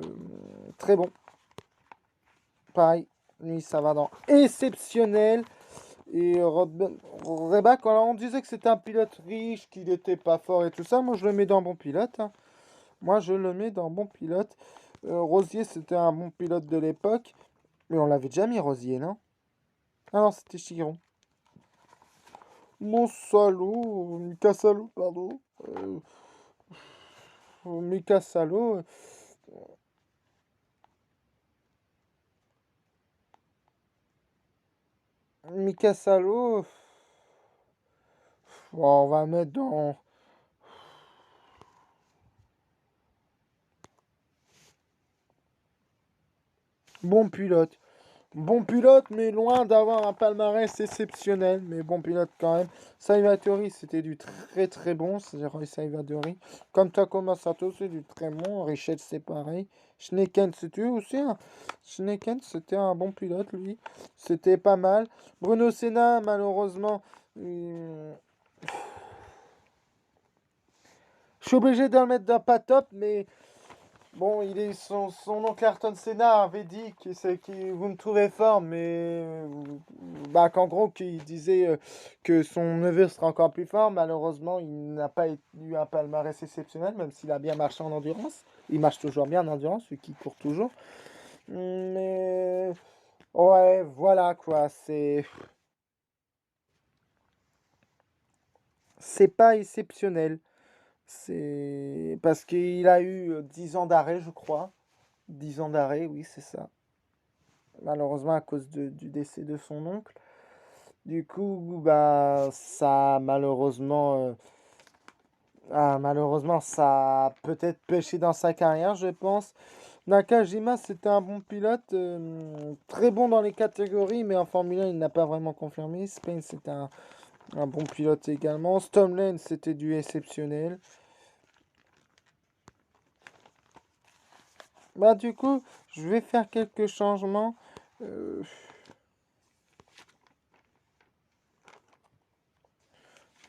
Très bon. Pareil, lui, ça va dans exceptionnel. Et Rebac, alors on disait que c'était un pilote riche, qu'il n'était pas fort et tout ça. Moi, je le mets dans bon pilote. Hein. Moi, je le mets dans bon pilote. Rosier, c'était un bon pilote de l'époque. Mais on l'avait déjà mis, Rosier, non? Ah non, c'était Chiron. Mon salaud, Mika Salo, pardon. Mika Salo. Mika Salo. Bon, on va mettre dans. Bon pilote. Bon pilote, mais loin d'avoir un palmarès exceptionnel. Mais bon pilote quand même. Salvatore, c'était du très très bon. C'est Roy Salvatore. Comme Takuma Sato, c'est du très bon. Richet, c'est pareil. Schneeken, c'était aussi un. Schneeken, c'était un bon pilote, lui. C'était pas mal. Bruno Senna, malheureusement. Je suis obligé de le mettre dans pas top, mais bon, son oncle Ayrton Senna avait dit que vous me trouvez fort, mais bah, qu'en gros, qu'il disait que son neveu serait encore plus fort. Malheureusement, il n'a pas eu un palmarès exceptionnel, même s'il a bien marché en endurance. Il marche toujours bien en endurance, vu qu'il court toujours. Mais ouais, voilà quoi, c'est pas exceptionnel. C'est parce qu'il a eu 10 ans d'arrêt, je crois. 10 ans d'arrêt, oui, c'est ça. Malheureusement, à cause du décès de son oncle. Du coup, bah, malheureusement, ça a peut-être pêché dans sa carrière, je pense. Nakajima, c'était un bon pilote, très bon dans les catégories, mais en Formule 1, il n'a pas vraiment confirmé. Spain, c'était un bon pilote également. Stomlen, c'était du exceptionnel. Bah, du coup, je vais faire quelques changements. Euh,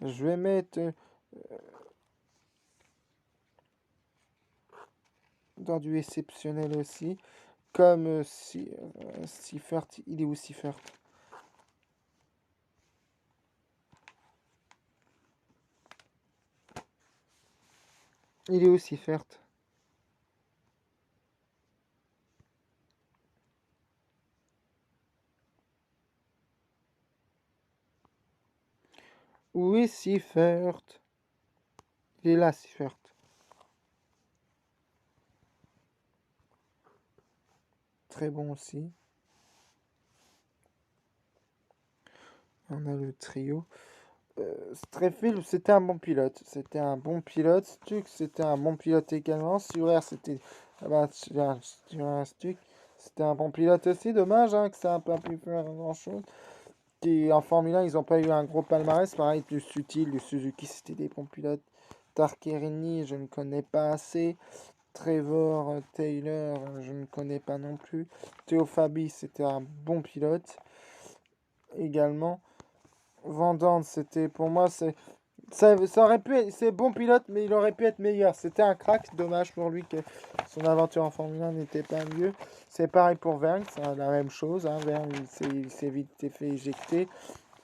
je vais mettre dans du exceptionnel aussi. Comme Seifert, il est où Seifert? Il est où Seifert? Et Seifert. Il est là, Seifert. Très bon aussi. On a le trio. Streffel, c'était un bon pilote. C'était un bon pilote. Stuck, c'était un bon pilote également. Surer, c'était. Ah bah, Stuck, c'était un bon pilote aussi. Dommage que ça n'a pas pu faire grand-chose. Et en Formule 1, ils n'ont pas eu un gros palmarès. Pareil, du Sutil, du Suzuki, c'était des bons pilotes. Tarquerini, je ne connais pas assez. Trevor Taylor, je ne connais pas non plus. Théo Fabi, c'était un bon pilote également. Vandant, c'était pour moi, ça aurait pu être, c'est bon pilote, mais il aurait pu être meilleur. C'était un crack, dommage pour lui que son aventure en Formule 1 n'était pas mieux. C'est pareil pour Vergne, c'est la même chose. Vergne, il s'est vite fait éjecter.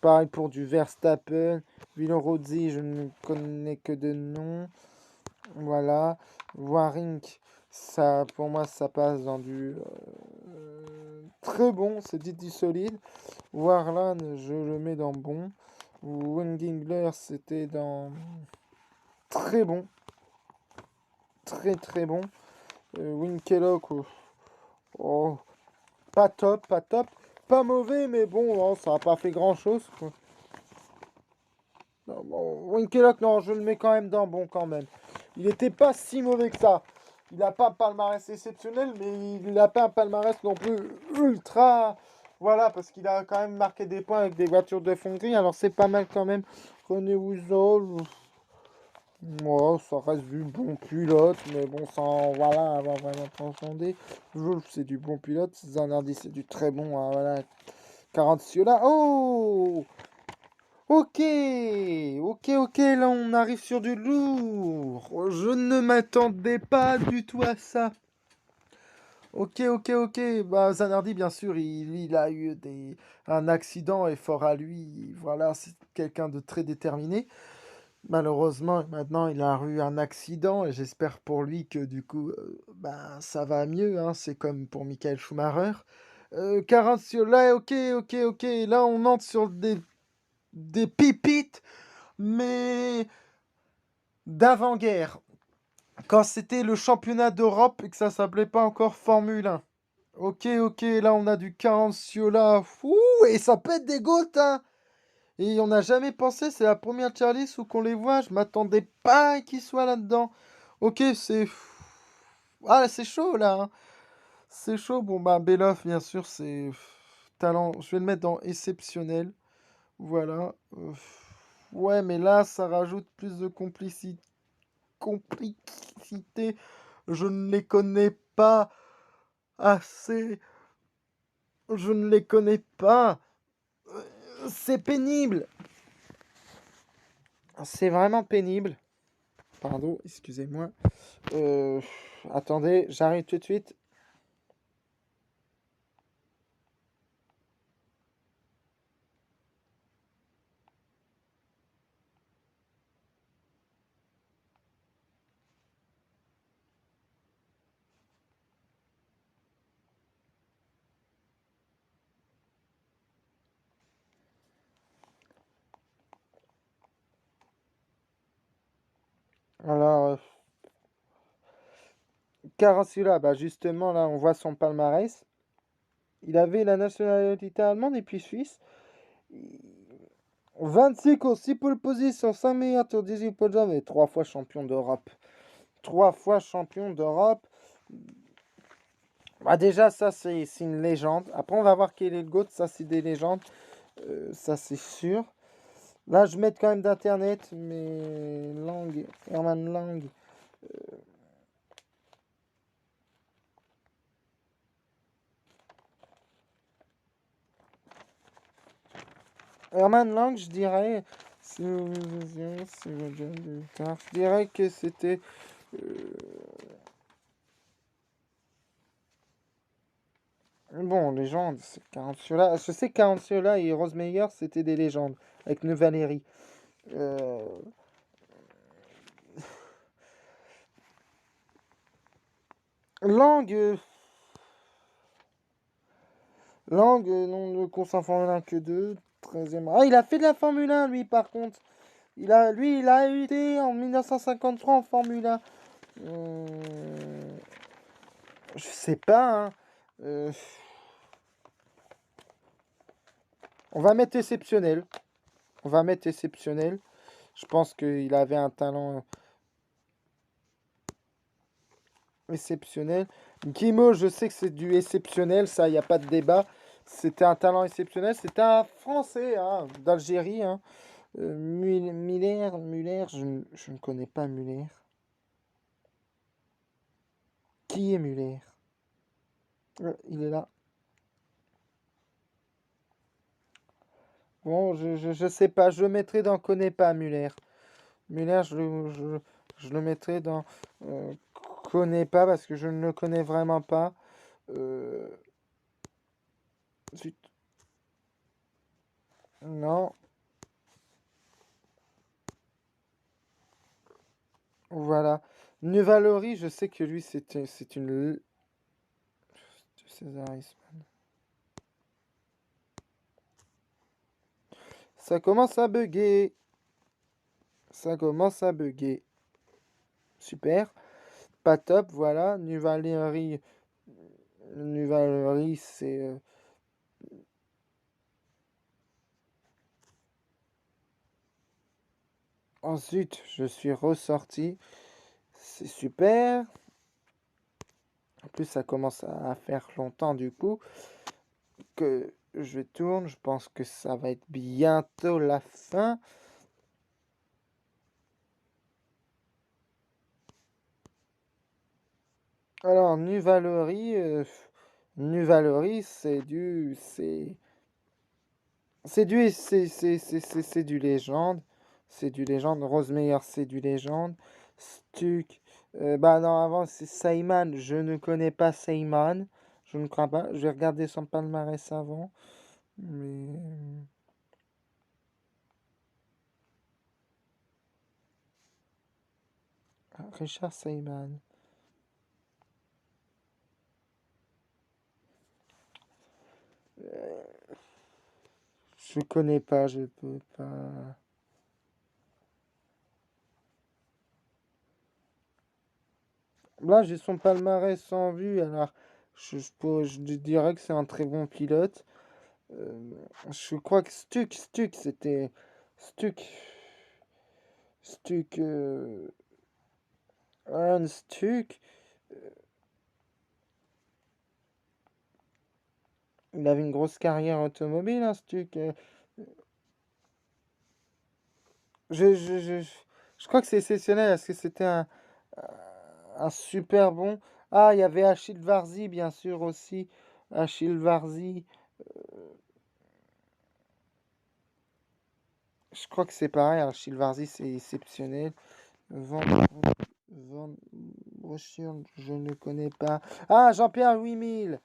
Pareil pour du Verstappen. Villorozzi, je ne connais que de nom. Voilà. Warink, ça, pour moi, ça passe dans du très bon, c'est dit du solide. Warlan, je le mets dans bon. Wendingler, c'était dans très bon. Très très bon. Winkelhock, oh, pas top, pas top. Pas mauvais, mais bon, ça n'a pas fait grand chose. Bon, Winkelhock, non, je le mets quand même dans bon quand même. Il n'était pas si mauvais que ça. Il n'a pas un palmarès exceptionnel, mais il n'a pas un palmarès non plus ultra. Voilà, parce qu'il a quand même marqué des points avec des voitures de fonderie. Alors c'est pas mal quand même. René Wouzol, moi, ça reste du bon pilote, mais bon, sans voilà, avoir vraiment transcendé. Wolf, c'est du bon pilote. Zanardi, c'est du très bon. Voilà. 40 là. Oh! Ok, ok, là on arrive sur du lourd. Je ne m'attendais pas du tout à ça. Ok. Bah, Zanardi, bien sûr, il a eu un accident et fort à lui. Voilà, c'est quelqu'un de très déterminé. Malheureusement, maintenant, il a eu un accident et j'espère pour lui que du coup, ça va mieux. C'est comme pour Michael Schumacher. 40 là, ok. Là, on entre sur des pépites, mais d'avant-guerre. Quand c'était le championnat d'Europe et que ça s'appelait pas encore Formule 1. Ok, là on a du Caranciola. Ouh, et ça pète des gouttes, hein. Et on n'a jamais pensé, c'est la première Charlie où qu'on les voit. Je m'attendais pas qu'ils soient là-dedans. Ok, c'est. Ah, c'est chaud là, hein. C'est chaud. Bon, bah, Beloff, bien sûr, c'est. Talent. Je vais le mettre dans exceptionnel. Voilà. Ouais, mais là, ça rajoute plus de complicité. Je ne les connais pas assez. Je ne les connais pas. C'est pénible. C'est vraiment pénible. Pardon, excusez-moi. Euh, Attendez, j'arrive tout de suite. Alors, Caracciolo, bah justement, là, on voit son palmarès. Il avait la nationalité allemande et puis suisse. 26 courses, 6 pole positions, 5 meilleurs tours, 18 podiums et 3 fois champion d'Europe. 3 fois champion d'Europe. Bah déjà, ça, c'est une légende. Après, on va voir quel est le GOAT. Ça, c'est des légendes. Ça, c'est sûr. Là, je mets quand même d'Internet, mais Lang, Herman Lang. Herman Lang, je dirais. Je dirais que c'était. Bon, légende, c'est Caranciola. Je sais que Caranciola et Rosemeyer, c'était des légendes. Avec Valérie. Euh... Lang. Non, ne course en Formule 1 que 2. 13e. Ah, il a fait de la Formule 1, lui, par contre. il a été en 1953 en Formule 1. Je sais pas, hein. Euh, on va mettre exceptionnel. On va mettre exceptionnel. Je pense qu'il avait un talent exceptionnel. Guimau, je sais que c'est du exceptionnel, ça, il n'y a pas de débat. C'était un talent exceptionnel. C'était un Français, hein, d'Algérie, hein. Muller, je ne connais pas Muller. Qui est Muller? Il est là. Bon, je sais pas, je le mettrai dans connais pas Muller. Muller, je le mettrai dans euh, connais pas parce que je ne le connais vraiment pas. Euh, zut, non, voilà. Nuvalori, je sais que lui, c'est une césarisme. Ça commence à bugger. Ça commence à bugger. Super. Pas top, voilà. Nuvalori, c'est... Ensuite, je suis ressorti. C'est super. En plus, ça commence à faire longtemps du coup que je tourne. Je pense que ça va être bientôt la fin. Alors, Nuvalori, c'est du légende. C'est du légende. Rosemeyer, c'est du légende. Stuck. Bah non, avant, c'est Seyman. Je ne connais pas Seyman. Je ne crois pas. Je vais regarder son palmarès avant. Mais. Richard Seyman. Je connais pas, je peux pas. Là, j'ai son palmarès en vue, alors je dirais que c'est un très bon pilote. Euh, je crois que Stuck, c'était Stuck, Stuck, Aaron Stuck. Il avait une grosse carrière automobile, hein, Stuck. Je, je, je, je crois que c'est exceptionnel parce que c'était un super bon. Ah, il y avait Achille Varzi, bien sûr, aussi. Achille Varzi. Je crois que c'est pareil. Achille Varzi, c'est exceptionnel. Van, Van Brochure, je ne connais pas. Ah, Jean-Pierre 8000.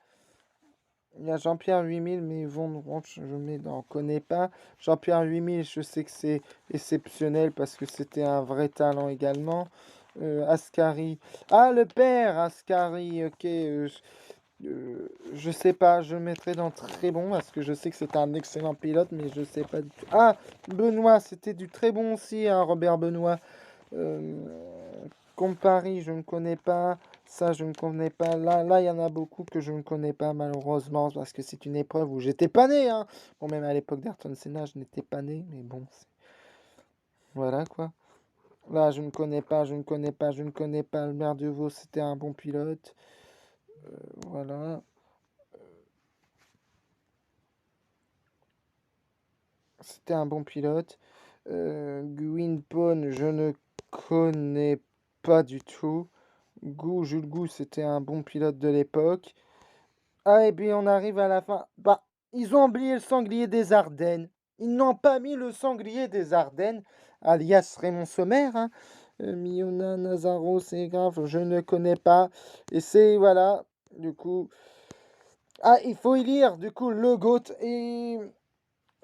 Il y a Jean-Pierre 8000, mais Von Ronch, je mets dans connais pas. Jean-Pierre 8000, je sais que c'est exceptionnel parce que c'était un vrai talent également. Ascari. Ah, le père Ascari, ok. Je sais pas, je le mettrai dans très bon parce que je sais que c'est un excellent pilote, mais je sais pas du tout. Ah, Benoît, c'était du très bon aussi, hein, Robert Benoît. Euh, Paris, je ne connais pas. Ça, je ne connais pas. Là, il y en a beaucoup que je ne connais pas, malheureusement, parce que c'est une épreuve où j'étais pas né, hein. Bon, même à l'époque d'Ayrton Senna, je n'étais pas né, mais bon, voilà quoi. Là, je ne connais pas, je ne connais pas, je ne connais pas. Albert Devaux, c'était un bon pilote. Voilà. C'était un bon pilote. Gwyn Pone, je ne connais pas du tout. Jules Gou, c'était un bon pilote de l'époque. Ah, et puis on arrive à la fin. Bah, ils ont oublié le sanglier des Ardennes. Ils n'ont pas mis le sanglier des Ardennes, alias Raymond Sommer, hein. Miona Nazaro, c'est grave, je ne connais pas. Et c'est, voilà, du coup. Ah, il faut y lire, du coup, le GOAT. Et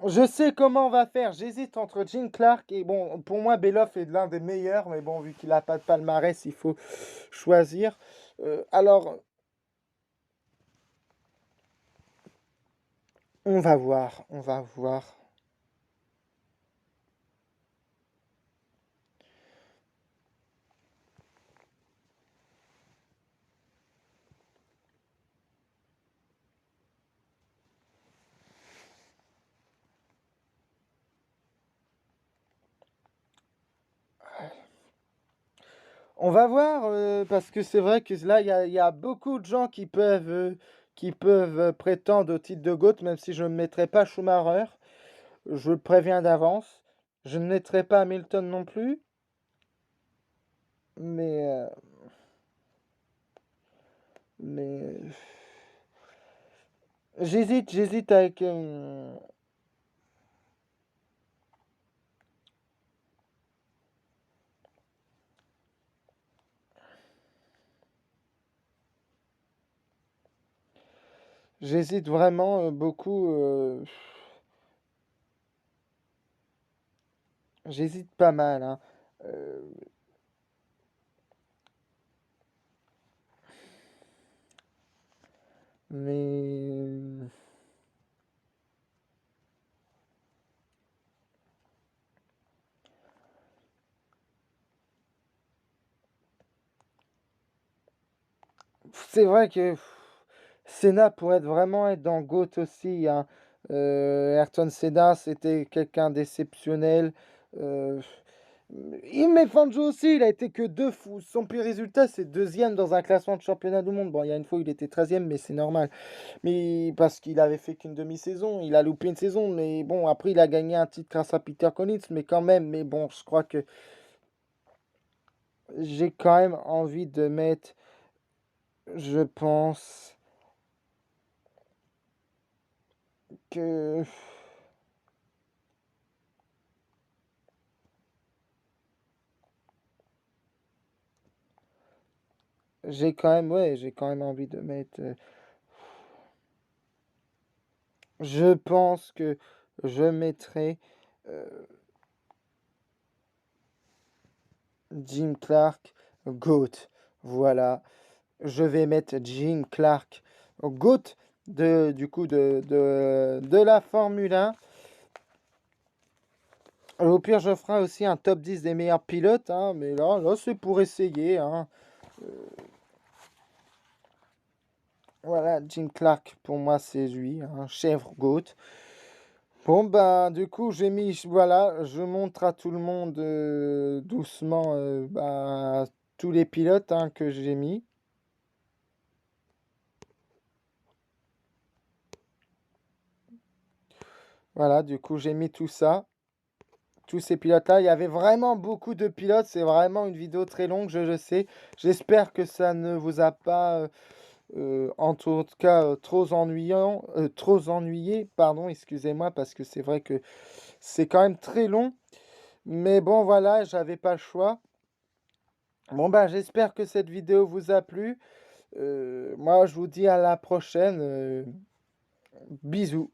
je sais comment on va faire. J'hésite entre Jim Clark et, bon, pour moi, Beloff est l'un des meilleurs. Mais bon, vu qu'il n'a pas de palmarès, il faut choisir. Alors, on va voir, on va voir. On va voir, parce que c'est vrai que là, il y a beaucoup de gens qui peuvent prétendre au titre de GOAT, même si je ne mettrai pas Schumacher. Je le préviens d'avance. Je ne mettrai pas Hamilton non plus. Mais, mais j'hésite avec. J'hésite vraiment beaucoup. J'hésite pas mal, hein. Euh, mais c'est vrai que Senna pourrait vraiment être dans GOAT aussi, hein. Ayrton Senna, c'était quelqu'un d'exceptionnel. Euh, mais Fangio aussi, il a été que deux fous. Son pire résultat, c'est deuxième dans un classement de championnat du monde. Bon, il y a une fois, il était 13e, mais c'est normal. Mais parce qu'il avait fait qu'une demi-saison, il a loupé une saison. Mais bon, après, il a gagné un titre grâce à Peter Collins, mais quand même. Mais bon, je crois que j'ai quand même envie de mettre, je pense que j'ai quand même, ouais, j'ai quand même envie de mettre. Je pense que je mettrai euh, Jim Clark GOAT. Voilà, je vais mettre Jim Clark GOAT du coup de la Formule 1. Au pire, je ferai aussi un top 10 des meilleurs pilotes, hein, mais là c'est pour essayer, hein. Voilà, Jim Clark, pour moi, c'est lui, un chèvre GOAT. Bon, ben, du coup, j'ai mis, voilà, je montre à tout le monde doucement tous les pilotes hein, que j'ai mis. Voilà, du coup, j'ai mis tout ça, tous ces pilotes-là. Il y avait vraiment beaucoup de pilotes, c'est vraiment une vidéo très longue, je le sais. J'espère que ça ne vous a pas, en tout cas, trop ennuyé, pardon, excusez-moi, parce que c'est vrai que c'est quand même très long. Mais bon, voilà, j'avais pas le choix. Bon, bah, j'espère que cette vidéo vous a plu. Moi, je vous dis à la prochaine. Bisous.